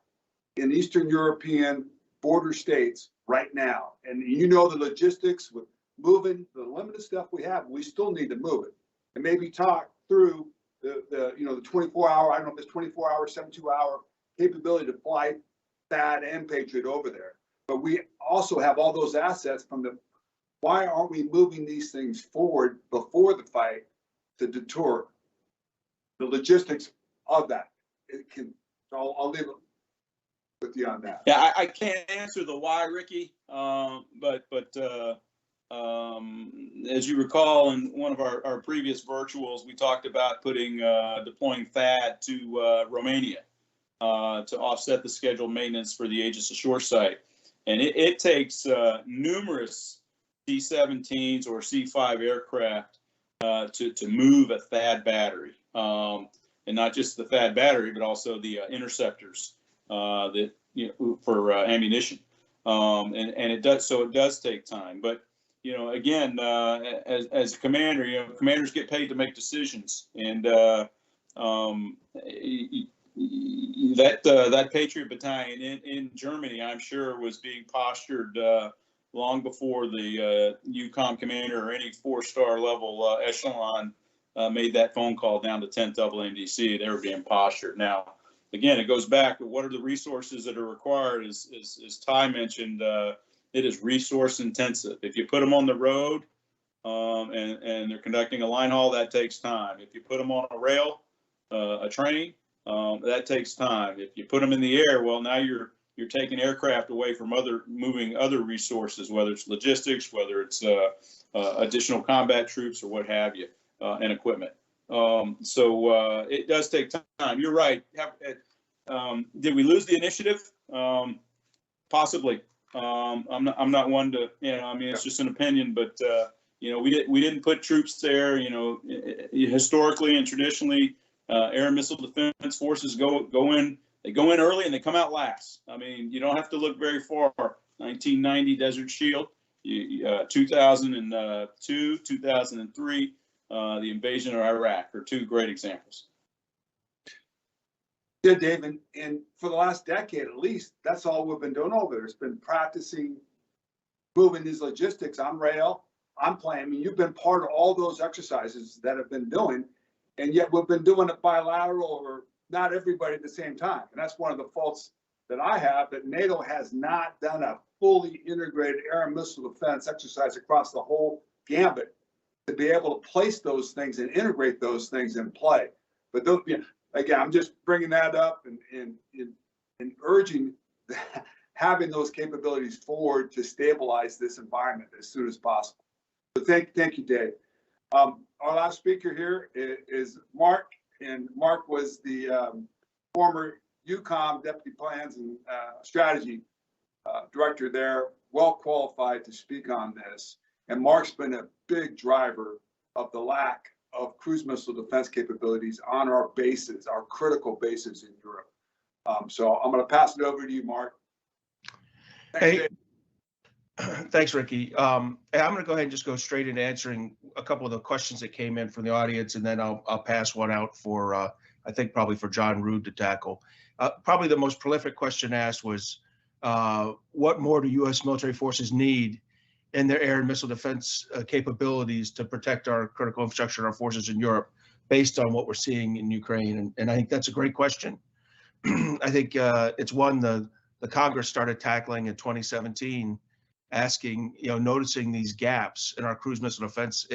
in Eastern European border states right now? And you know the logistics with moving the limited stuff we have, we still need to move it and maybe talk through the 24-hour, I don't know if it's 24-hour, 72-hour capability to fly THAAD and Patriot over there. But we also have all those assets from the, why aren't we moving these things forward before the fight to deter the logistics of that? It can, I'll leave it with you on that. Yeah, I can't answer the why, Ricky, but as you recall, in one of our previous virtuals, we talked about deploying THAAD to Romania to offset the scheduled maintenance for the Aegis Ashore site. And it takes numerous C-17s or C-5 aircraft to move a THAAD battery. And not just the THAAD battery, but also the interceptors that, for ammunition. And it does take time. But again, as a commander, commanders get paid to make decisions, and that Patriot battalion in Germany, I'm sure, was being postured long before the UCOM commander or any 4-star level echelon made that phone call down to 10th WMDC. They were being postured. Now, again, it goes back to what are the resources that are required. As Ty mentioned, it is resource intensive. If you put them on the road and they're conducting a line haul, that takes time. If you put them on a rail, a train, that takes time. If you put them in the air, well, now you're taking aircraft away from moving other resources, whether it's logistics, whether it's additional combat troops or what have you, and equipment. So it does take time. You're right. Did we lose the initiative? Possibly. I'm not one to, it's just an opinion, but we didn't put troops there. Historically and traditionally, air and missile defense forces go in early and they come out last. I mean, you don't have to look very far. 1990 Desert Shield, 2002, 2003, the invasion of Iraq are two great examples. Yeah, Dave, and for the last decade at least, that's all we've been doing over there. It's been practicing moving these logistics on rail, on plane. I mean, you've been part of all those exercises that have been doing, and yet we've been doing it bilateral or not everybody at the same time. And that's one of the faults that I have, that NATO has not done a fully integrated air and missile defense exercise across the whole gambit to be able to place those things and integrate those things in play. But those, again, I'm just bringing that up and urging having those capabilities forward to stabilize this environment as soon as possible. So thank you, Dave. Our last speaker here is Mark, and Mark was the former UCOM Deputy Plans and Strategy Director there, well qualified to speak on this. And Mark's been a big driver of the lack of cruise missile defense capabilities on our bases, our critical bases in Europe. So I'm going to pass it over to you, Mark. Thanks, Thanks, Ricky. I'm going to go ahead and just go straight into answering a couple of the questions that came in from the audience, and then I'll pass one out for, I think probably for John Rood to tackle. Probably the most prolific question asked was, what more do U.S. military forces need in their air and missile defense capabilities to protect our critical infrastructure and our forces in Europe based on what we're seeing in Ukraine? And I think that's a great question. I think it's one the Congress started tackling in 2017, asking, noticing these gaps in our cruise missile defense,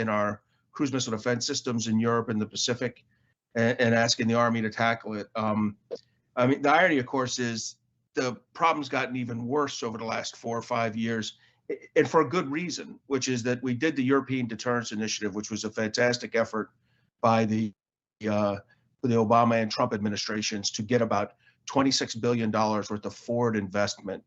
systems in Europe and the Pacific, and asking the Army to tackle it. I mean, the irony, of course, is the problem's gotten even worse over the last 4 or 5 years, and for a good reason, which is that we did the European Deterrence Initiative, which was a fantastic effort by the Obama and Trump administrations to get about $26 billion worth of forward investment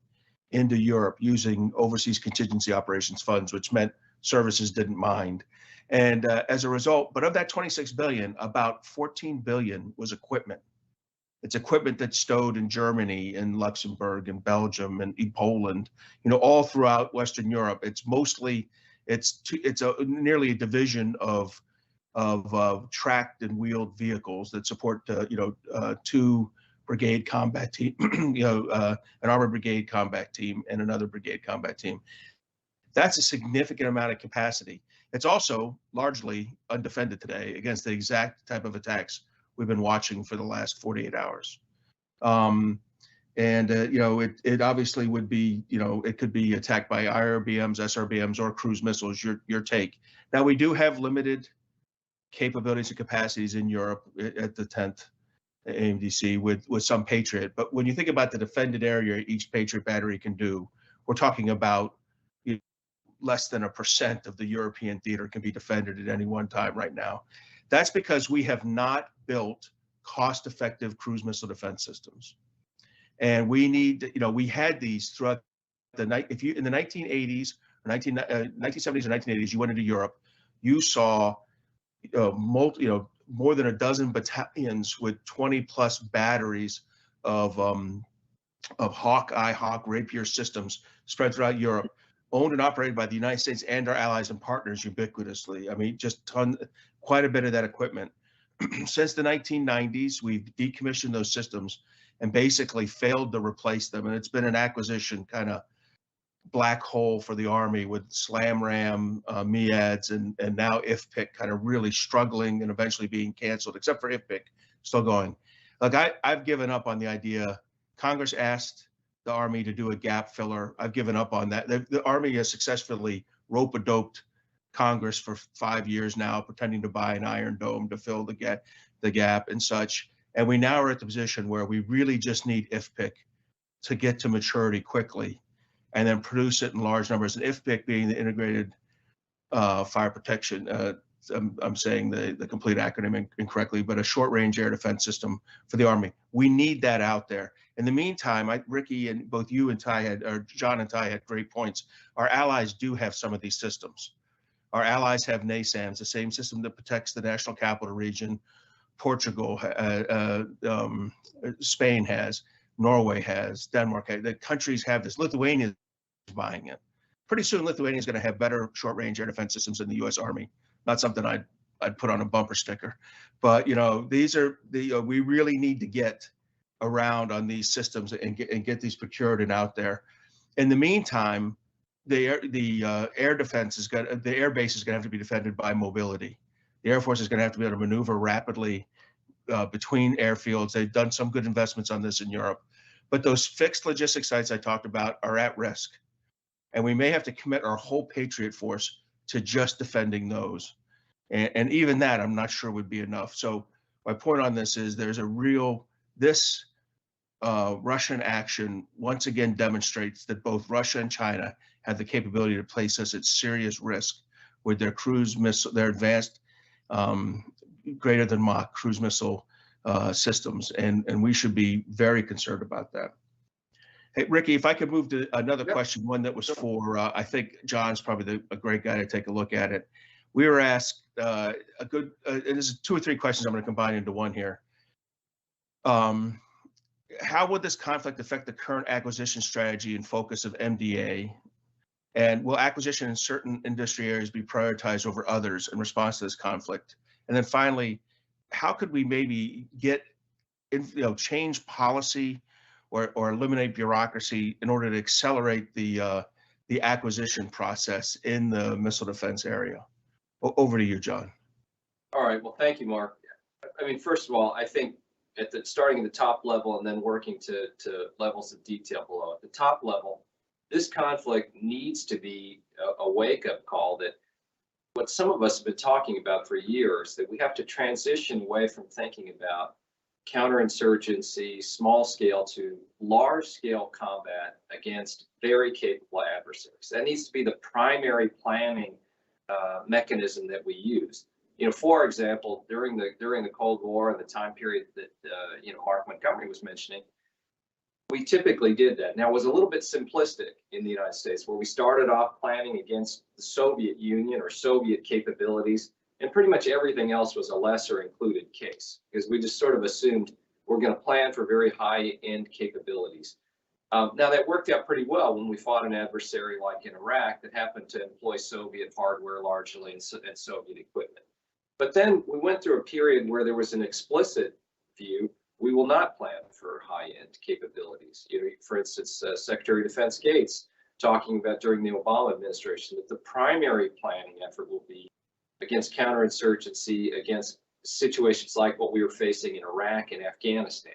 into Europe using overseas contingency operations funds, which meant services didn't mind. And as a result, but of that 26 billion, about 14 billion was equipment. It's equipment that's stowed in Germany and Luxembourg and Belgium and Poland, all throughout Western Europe. It's mostly, nearly a division of tracked and wheeled vehicles that support, 2 brigade combat team, an armored brigade combat team and another brigade combat team. That's a significant amount of capacity. It's also largely undefended today against the exact type of attacks we've been watching for the last 48 hours. It obviously would be, it could be attacked by IRBMs, SRBMs, or cruise missiles, your take. Now, we do have limited capabilities and capacities in Europe at the 10th AMDC with some Patriot. But when you think about the defended area each Patriot battery can do, we're talking about less than 1% of the European theater can be defended at any one time right now. That's because we have not built cost-effective cruise missile defense systems. And we need, we had these throughout the night. If you, in the 1980s, or 1970s or 1980s, you went into Europe, you saw more than a dozen battalions with 20+ batteries of Hawk Rapier systems spread throughout Europe, owned and operated by the United States and our allies and partners ubiquitously. I mean, just quite a bit of that equipment. Since the 1990s, we've decommissioned those systems and basically failed to replace them. And it's been an acquisition kind of black hole for the Army with SlamRam, MEADS, and now IFPC kind of really struggling and eventually being canceled, except for IFPC still going. Look, I've given up on the idea. Congress asked the Army to do a gap filler. I've given up on that. The Army has successfully rope-a-doped Congress for 5 years now, pretending to buy an Iron Dome to fill the gap and such. And we now are at the position where we really just need IFPC to get to maturity quickly and then produce it in large numbers. And IFPC being the Integrated Fire Protection, I'm saying the complete acronym incorrectly, but a short-range air defense system for the Army. We need that out there. In the meantime, Riki and both you and John and Ty had great points. Our allies do have some of these systems. Our allies have NASAMS, the same system that protects the National Capital Region. Portugal, Spain has, Norway has, Denmark has. The countries have this. Lithuania is buying it. Pretty soon, Lithuania is going to have better short-range air defense systems than the U.S. Army. Not something I'd put on a bumper sticker, but these are we really need to get around on these systems and get these procured and out there. In the meantime, the air defense the air base is going to have to be defended by mobility. The Air Force is going to have to be able to maneuver rapidly between airfields. They've done some good investments on this in Europe, but those fixed logistics sites I talked about are at risk, and we may have to commit our whole Patriot force to just defending those. And even that, I'm not sure would be enough. So my point on this is there's this Russian action once again demonstrates that both Russia and China have the capability to place us at serious risk with their cruise missile, their advanced greater than Mach cruise missile systems. And we should be very concerned about that. Hey, Riki, if I could move to another question, one that was for, I think John's probably a great guy to take a look at it. We were asked and this is 2 or 3 questions I'm going to combine into one here. How would this conflict affect the current acquisition strategy and focus of MDA? And will acquisition in certain industry areas be prioritized over others in response to this conflict? And then finally, how could we maybe change policy or eliminate bureaucracy in order to accelerate the acquisition process in the missile defense area? Over to you, John. All right. Well, thank you, Mark. I mean, first of all, I think starting at the top level and then working to levels of detail below. At the top level, this conflict needs to be a wake-up call that what some of us have been talking about for years, that we have to transition away from thinking about counterinsurgency, small scale, to large scale combat against very capable adversaries. That needs to be the primary planning mechanism that we use. For example, during the Cold War and the time period that Mark Montgomery was mentioning, we typically did that. Now, it was a little bit simplistic in the United States, where we started off planning against the Soviet Union or Soviet capabilities, and pretty much everything else was a lesser included case, because we just sort of assumed we're going to plan for very high-end capabilities. Now, that worked out pretty well when we fought an adversary like in Iraq that happened to employ Soviet hardware largely and Soviet equipment. But then we went through a period where there was an explicit view: we will not plan for high-end capabilities. You know, for instance, Secretary of Defense Gates talking about during the Obama administration that the primary planning effort will be against counterinsurgency, against situations like what we were facing in Iraq and Afghanistan.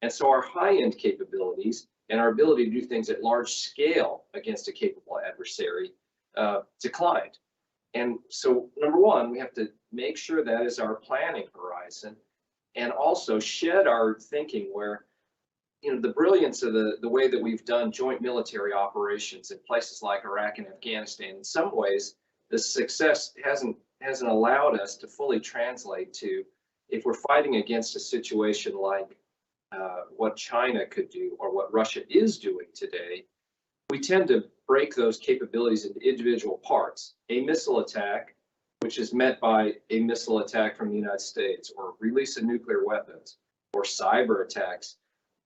And so our high-end capabilities and our ability to do things at large scale against a capable adversary declined. And so, number one, we have to make sure that is our planning horizon, and also shed our thinking where, you know, the brilliance of the way that we've done joint military operations in places like Iraq and Afghanistan, in some ways, the success hasn't allowed us to fully translate to, if we're fighting against a situation like what China could do or what Russia is doing today, we tend to break those capabilities into individual parts. A missile attack, which is met by a missile attack from the United States, or release of nuclear weapons, or cyber attacks,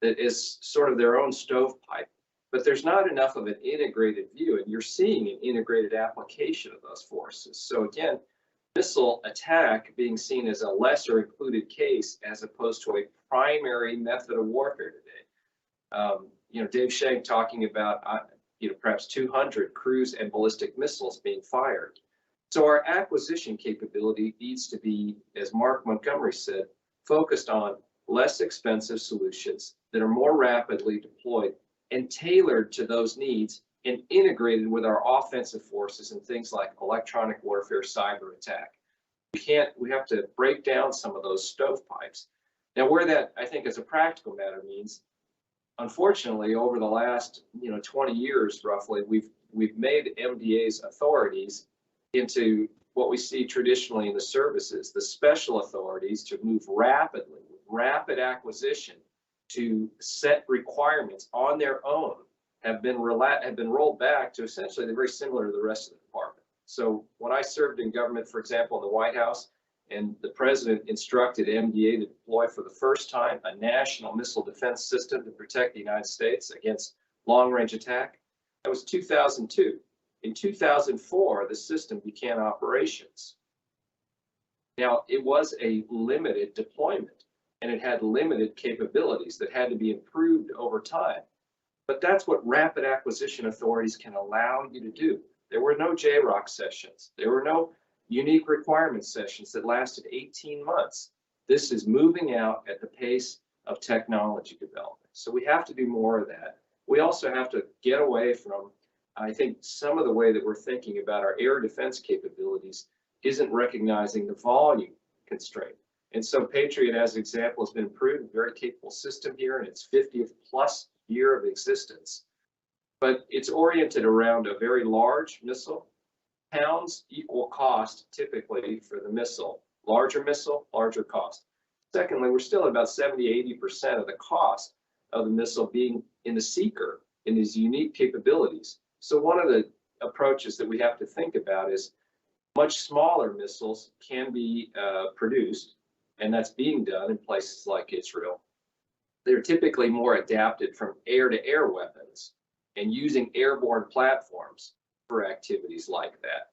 that is sort of their own stovepipe. But there's not enough of an integrated view, and you're seeing an integrated application of those forces. So again, missile attack being seen as a lesser included case as opposed to a primary method of warfare today. You know, Dave Shank talking about you know, perhaps 200 cruise and ballistic missiles being fired. So our acquisition capability needs to be, as Mark Montgomery said, focused on less expensive solutions that are more rapidly deployed and tailored to those needs and integrated with our offensive forces and things like electronic warfare, cyber attack. We have to break down some of those stovepipes. Now, where that, I think, as a practical matter means, unfortunately, over the last 20 years roughly, we've made MDA's authorities into what we see traditionally in the services, the special authorities to move rapidly, with rapid acquisition, to set requirements on their own, have been rolled back to essentially they're very similar to the rest of the department. So when I served in government, for example, in the White House, and the president instructed MDA to deploy for the first time a national missile defense system to protect the United States against long-range attack, that was 2002. In 2004, the system began operations. Now, it was a limited deployment, and it had limited capabilities that had to be improved over time. But that's what rapid acquisition authorities can allow you to do. There were no JROC sessions. There were no unique requirement sessions that lasted 18 months. This is moving out at the pace of technology development. So we have to do more of that. We also have to get away from, I think, some of the way that we're thinking about our air defense capabilities isn't recognizing the volume constraint. And so Patriot, as an example, has been improved, a very capable system here in its 50th plus year of existence. But it's oriented around a very large missile. Pounds equal cost typically for the missile. Larger missile, larger cost. Secondly, we're still at about 70–80% of the cost of the missile being in the seeker, in these unique capabilities. So one of the approaches that we have to think about is much smaller missiles can be produced, and that's being done in places like Israel. They're typically more adapted from air-to-air weapons and using airborne platforms for activities like that.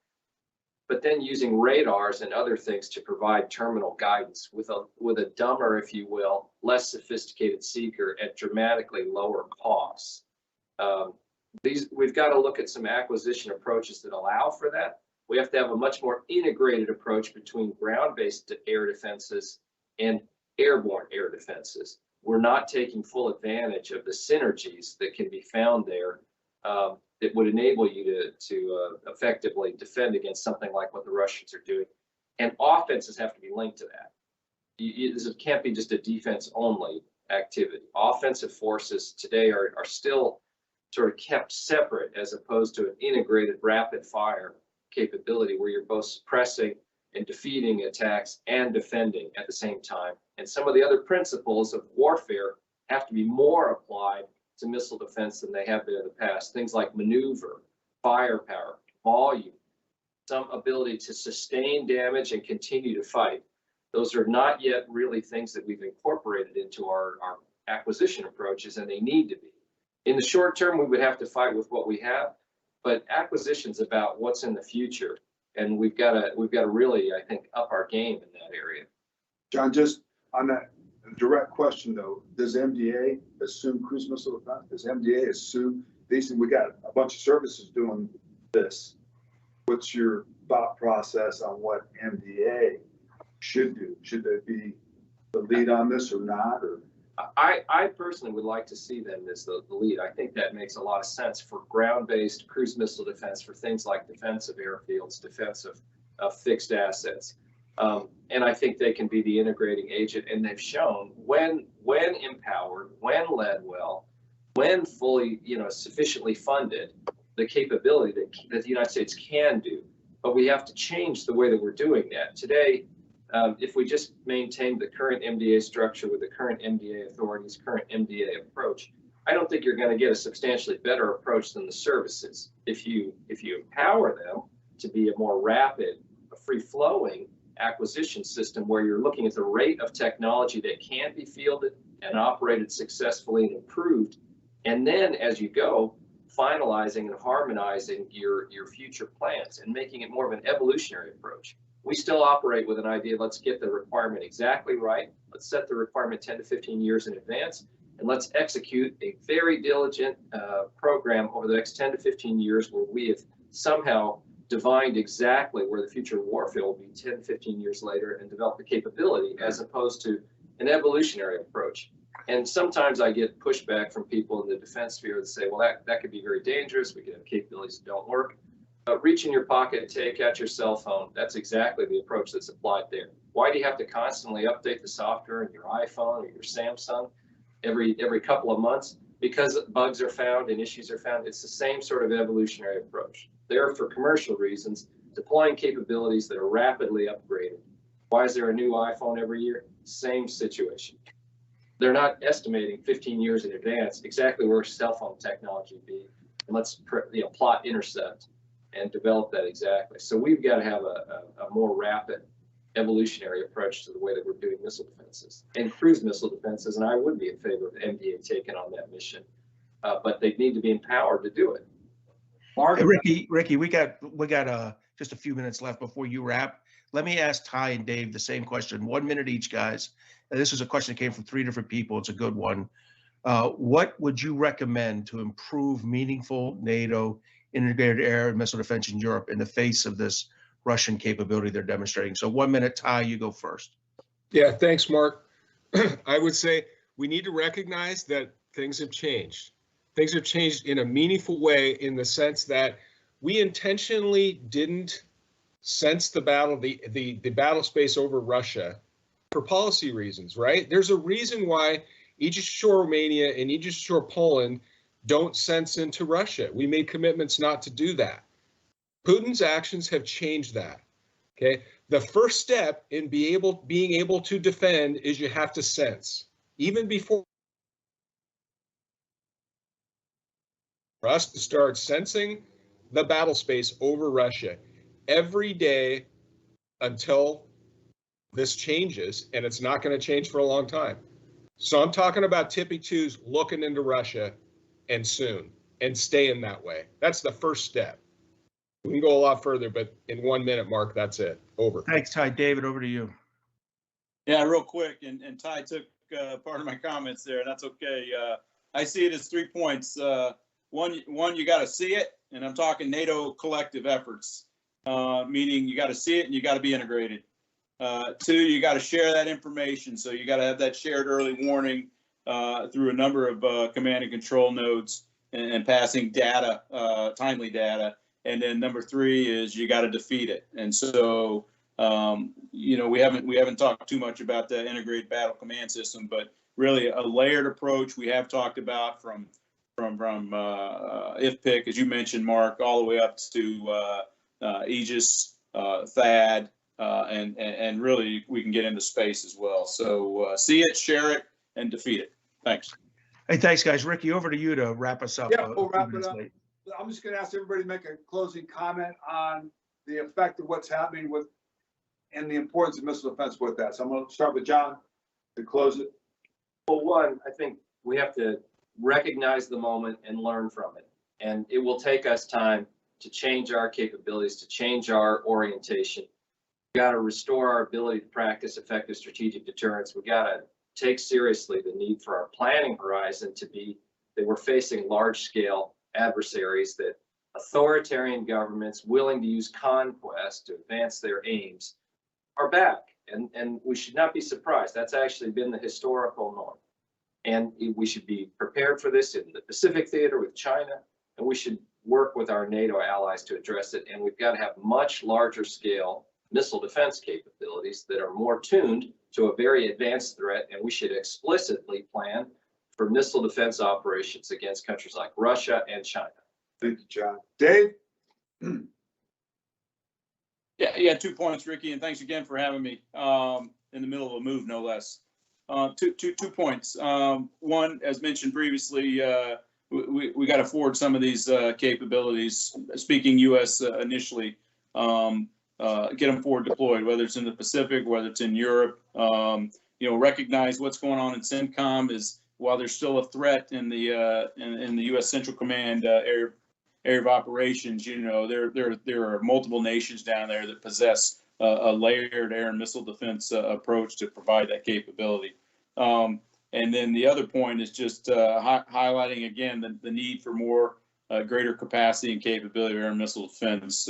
But then using radars and other things to provide terminal guidance with a dumber, if you will, less sophisticated seeker at dramatically lower costs. We've got to look at some acquisition approaches that allow for that. We have to have a much more integrated approach between ground-based air defenses and airborne air defenses. We're not taking full advantage of the synergies that can be found there that would enable you to effectively defend against something like what the Russians are doing. And offenses have to be linked to that. It can't be just a defense-only activity. Offensive forces today are still sort of kept separate as opposed to an integrated rapid-fire capability where you're both suppressing and defeating attacks and defending at the same time. And some of the other principles of warfare have to be more applied to missile defense than they have been in the past. Things like maneuver, firepower, volume, some ability to sustain damage and continue to fight. Those are not yet really things that we've incorporated into our acquisition approaches, and they need to be. In the short term, we would have to fight with what we have, but acquisition's about what's in the future, and we've got to really, I think, up our game in that area. John, just on that direct question though, does MDA assume cruise missile defense? Does MDA assume these? We got a bunch of services doing this. What's your thought process on what MDA should do? Should they be the lead on this or not? Or I personally would like to see them as the lead. I think that makes a lot of sense for ground-based cruise missile defense, for things like defense of airfields, defense of fixed assets. And I think they can be the integrating agent, and they've shown when empowered, when led well, when fully, sufficiently funded, the capability that the United States can do. But we have to change the way that we're doing that. Today, if we just maintain the current MDA structure with the current MDA authorities, current MDA approach, I don't think you're going to get a substantially better approach than the services. If you empower them to be a more rapid, free-flowing acquisition system where you're looking at the rate of technology that can be fielded and operated successfully and improved, and then as you go, finalizing and harmonizing your future plans and making it more of an evolutionary approach. We still operate with an idea, let's get the requirement exactly right. Let's set the requirement 10 to 15 years in advance, and let's execute a very diligent program over the next 10 to 15 years where we have somehow divined exactly where the future warfare will be 10, 15 years later and develop the capability, as opposed to an evolutionary approach. And sometimes I get pushback from people in the defense sphere that say, well, that could be very dangerous. We could have capabilities that don't work. Reach in your pocket, take out your cell phone. That's exactly the approach that's applied there. Why do you have to constantly update the software in your iPhone or your Samsung every couple of months? Because bugs are found and issues are found. It's the same sort of evolutionary approach. They're for commercial reasons, deploying capabilities that are rapidly upgraded. Why is there a new iPhone every year? Same situation. They're not estimating 15 years in advance exactly where cell phone technology will be, and let's plot intercept and develop that exactly. So we've got to have a more rapid evolutionary approach to the way that we're doing missile defenses and cruise missile defenses, and I would be in favor of MDA taking on that mission, but they need to be empowered to do it. Mark? Hey, Riki, we got just a few minutes left before you wrap. Let me ask Ty and Dave the same question, 1 minute each, guys. And this is a question that came from 3 different people. It's a good one. What would you recommend to improve meaningful NATO integrated air and missile defense in Europe in the face of this Russian capability they're demonstrating? So 1 minute, Ty, you go first. Yeah, thanks, Mark. I would say we need to recognize that things have changed. Things have changed in a meaningful way in the sense that we intentionally didn't sense the battle space over Russia for policy reasons, right? There's a reason why Aegis Ashore Romania and Aegis Ashore Poland don't sense into Russia. We made commitments not to do that. Putin's actions have changed that. Okay, the first step in being able to defend is you have to sense. Even before for us to start sensing the battle space over Russia every day until this changes, and it's not going to change for a long time. So I'm talking about tippy twos looking into Russia, and soon, and staying that way. That's the first step. We can go a lot further, but in 1 minute, Mark, that's it. Over. Thanks, Ty. David, over to you. Yeah, real quick, and Ty took part of my comments there, and that's okay. I see it as 3 points. One, you got to see it, and I'm talking NATO collective efforts, meaning you got to see it and you got to be integrated. 2, you got to share that information, so you got to have that shared early warning through a number of command and control nodes and passing data, timely data. And then number 3 is you got to defeat it. And so, we haven't talked too much about the integrated battle command system, but really a layered approach we have talked about from IFPC, as you mentioned, Mark, all the way up to Aegis, THAAD, and really we can get into space as well. So see it, share it, and defeat it. Thanks. Hey, thanks, guys. Ricky, over to you to wrap us up. Yeah, we'll a few wrap it minutes up. late. I'm just gonna ask everybody to make a closing comment on the effect of what's happening with, and the importance of missile defense with that. So I'm gonna start with John to close it. Well, one, I think we have to recognize the moment and learn from it. And it will take us time to change our capabilities, to change our orientation. We got to restore our ability to practice effective strategic deterrence. We got to take seriously the need for our planning horizon to be that we're facing large scale adversaries, that authoritarian governments willing to use conquest to advance their aims are back. And we should not be surprised. That's actually been the historical norm. And we should be prepared for this in the Pacific theater with China, and we should work with our NATO allies to address it. And we've got to have much larger scale missile defense capabilities that are more tuned to a very advanced threat. And we should explicitly plan for missile defense operations against countries like Russia and China. Thank you, John. Dave? Yeah, 2 points, Ricky, and thanks again for having me in the middle of a move, no less. Two points. One, as mentioned previously, we got to forward some of these capabilities. Speaking U.S. Initially, get them forward deployed, whether it's in the Pacific, whether it's in Europe. Recognize what's going on in CENTCOM is while there's still a threat in the U.S. Central Command area of operations. There are multiple nations down there that possess a layered air and missile defense approach to provide that capability. And then the other point is just highlighting again the need for more greater capacity and capability of air and missile defense.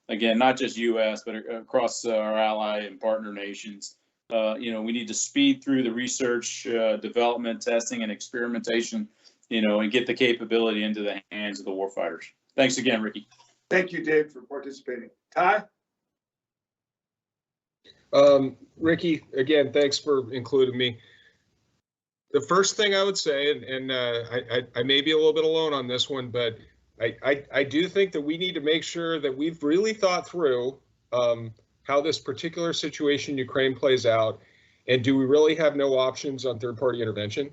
Again, not just U.S., but across our ally and partner nations. We need to speed through the research, development, testing, and experimentation, and get the capability into the hands of the warfighters. Thanks again, Ricky. Thank you, Dave, for participating. Ty? Ricky, again, thanks for including me. The first thing I would say, and I may be a little bit alone on this one, but I do think that we need to make sure that we've really thought through how this particular situation in Ukraine plays out, and do we really have no options on third-party intervention,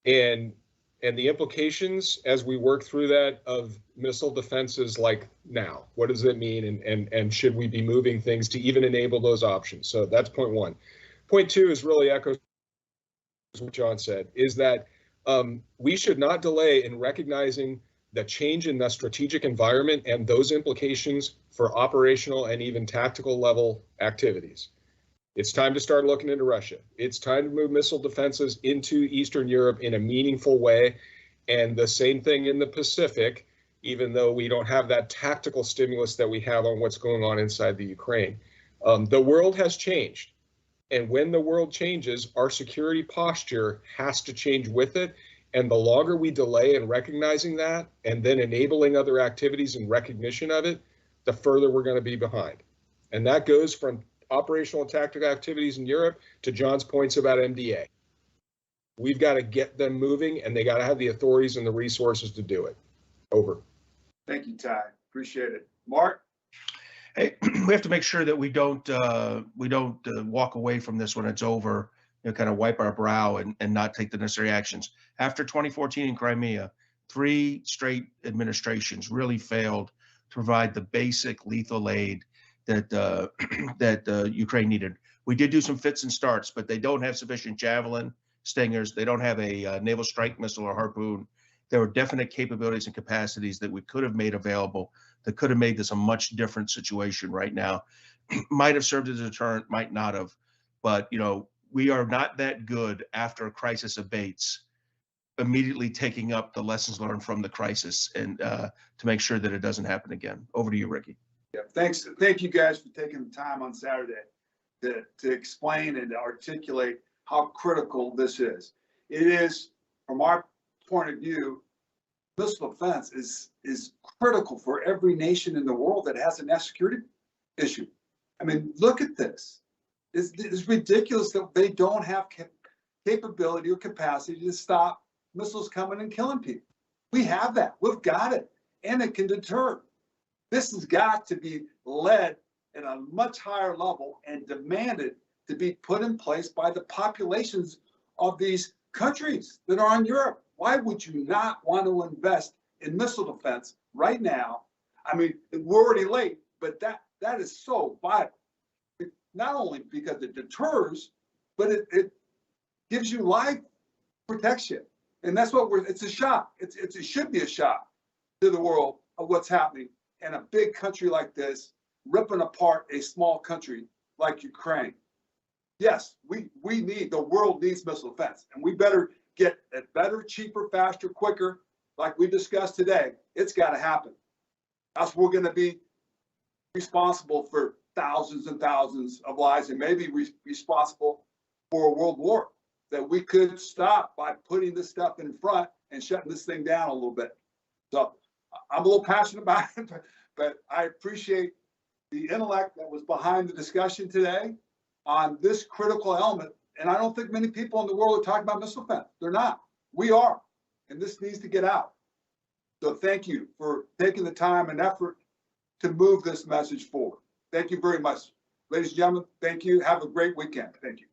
and the implications as we work through that of missile defenses like now. What does it mean, and should we be moving things to even enable those options? So that's point one. Point two is really echoes what John said, is that we should not delay in recognizing the change in the strategic environment and those implications for operational and even tactical level activities. It's time to start looking into Russia. It's time to move missile defenses into Eastern Europe in a meaningful way. And the same thing in the Pacific, even though we don't have that tactical stimulus that we have on what's going on inside the Ukraine. The world has changed. And when the world changes, our security posture has to change with it. And the longer we delay in recognizing that and then enabling other activities in recognition of it, the further we're going to be behind. And that goes from operational and tactical activities in Europe to John's points about MDA. We've got to get them moving, and they got to have the authorities and the resources to do it. Over. Thank you, Ty. Appreciate it. Mark? Hey, we have to make sure that we don't walk away from this when it's over, kind of wipe our brow and not take the necessary actions. After 2014 in Crimea, 3 straight administrations really failed to provide the basic lethal aid that Ukraine needed. We did do some fits and starts, but they don't have sufficient Javelin, Stingers. They don't have a naval strike missile or Harpoon. There were definite capabilities and capacities that we could have made available that could have made this a much different situation right now. Might have served as a deterrent, might not have. But, we are not that good after a crisis abates, immediately taking up the lessons learned from the crisis and to make sure that it doesn't happen again. Over to you, Ricky. Yeah, thanks. Thank you guys for taking the time on Saturday to explain and to articulate how critical this is. It is, from our point of view, missile defense is critical for every nation in the world that has a national security issue. I mean, look at this. It's ridiculous that they don't have capability or capacity to stop missiles coming and killing people. We have that. We've got it. And it can deter. This has got to be led at a much higher level and demanded to be put in place by the populations of these countries that are in Europe. Why would you not want to invest in missile defense right now? I mean, we're already late, but that is so vital. Not only because it deters, but it gives you life protection. And that's what it's a shock. It should be a shock to the world of what's happening in a big country like this, ripping apart a small country like Ukraine. Yes, the world needs missile defense, and we better get it better, cheaper, faster, quicker, like we discussed today. It's got to happen. Else we're going to be responsible for thousands and thousands of lives, and maybe responsible for a world war that we could stop by putting this stuff in front and shutting this thing down a little bit. So I'm a little passionate about it, but I appreciate the intellect that was behind the discussion today on this critical element. And I don't think many people in the world are talking about missile defense. They're not. We are. And this needs to get out. So thank you for taking the time and effort to move this message forward. Thank you very much. Ladies and gentlemen, thank you. Have a great weekend. Thank you.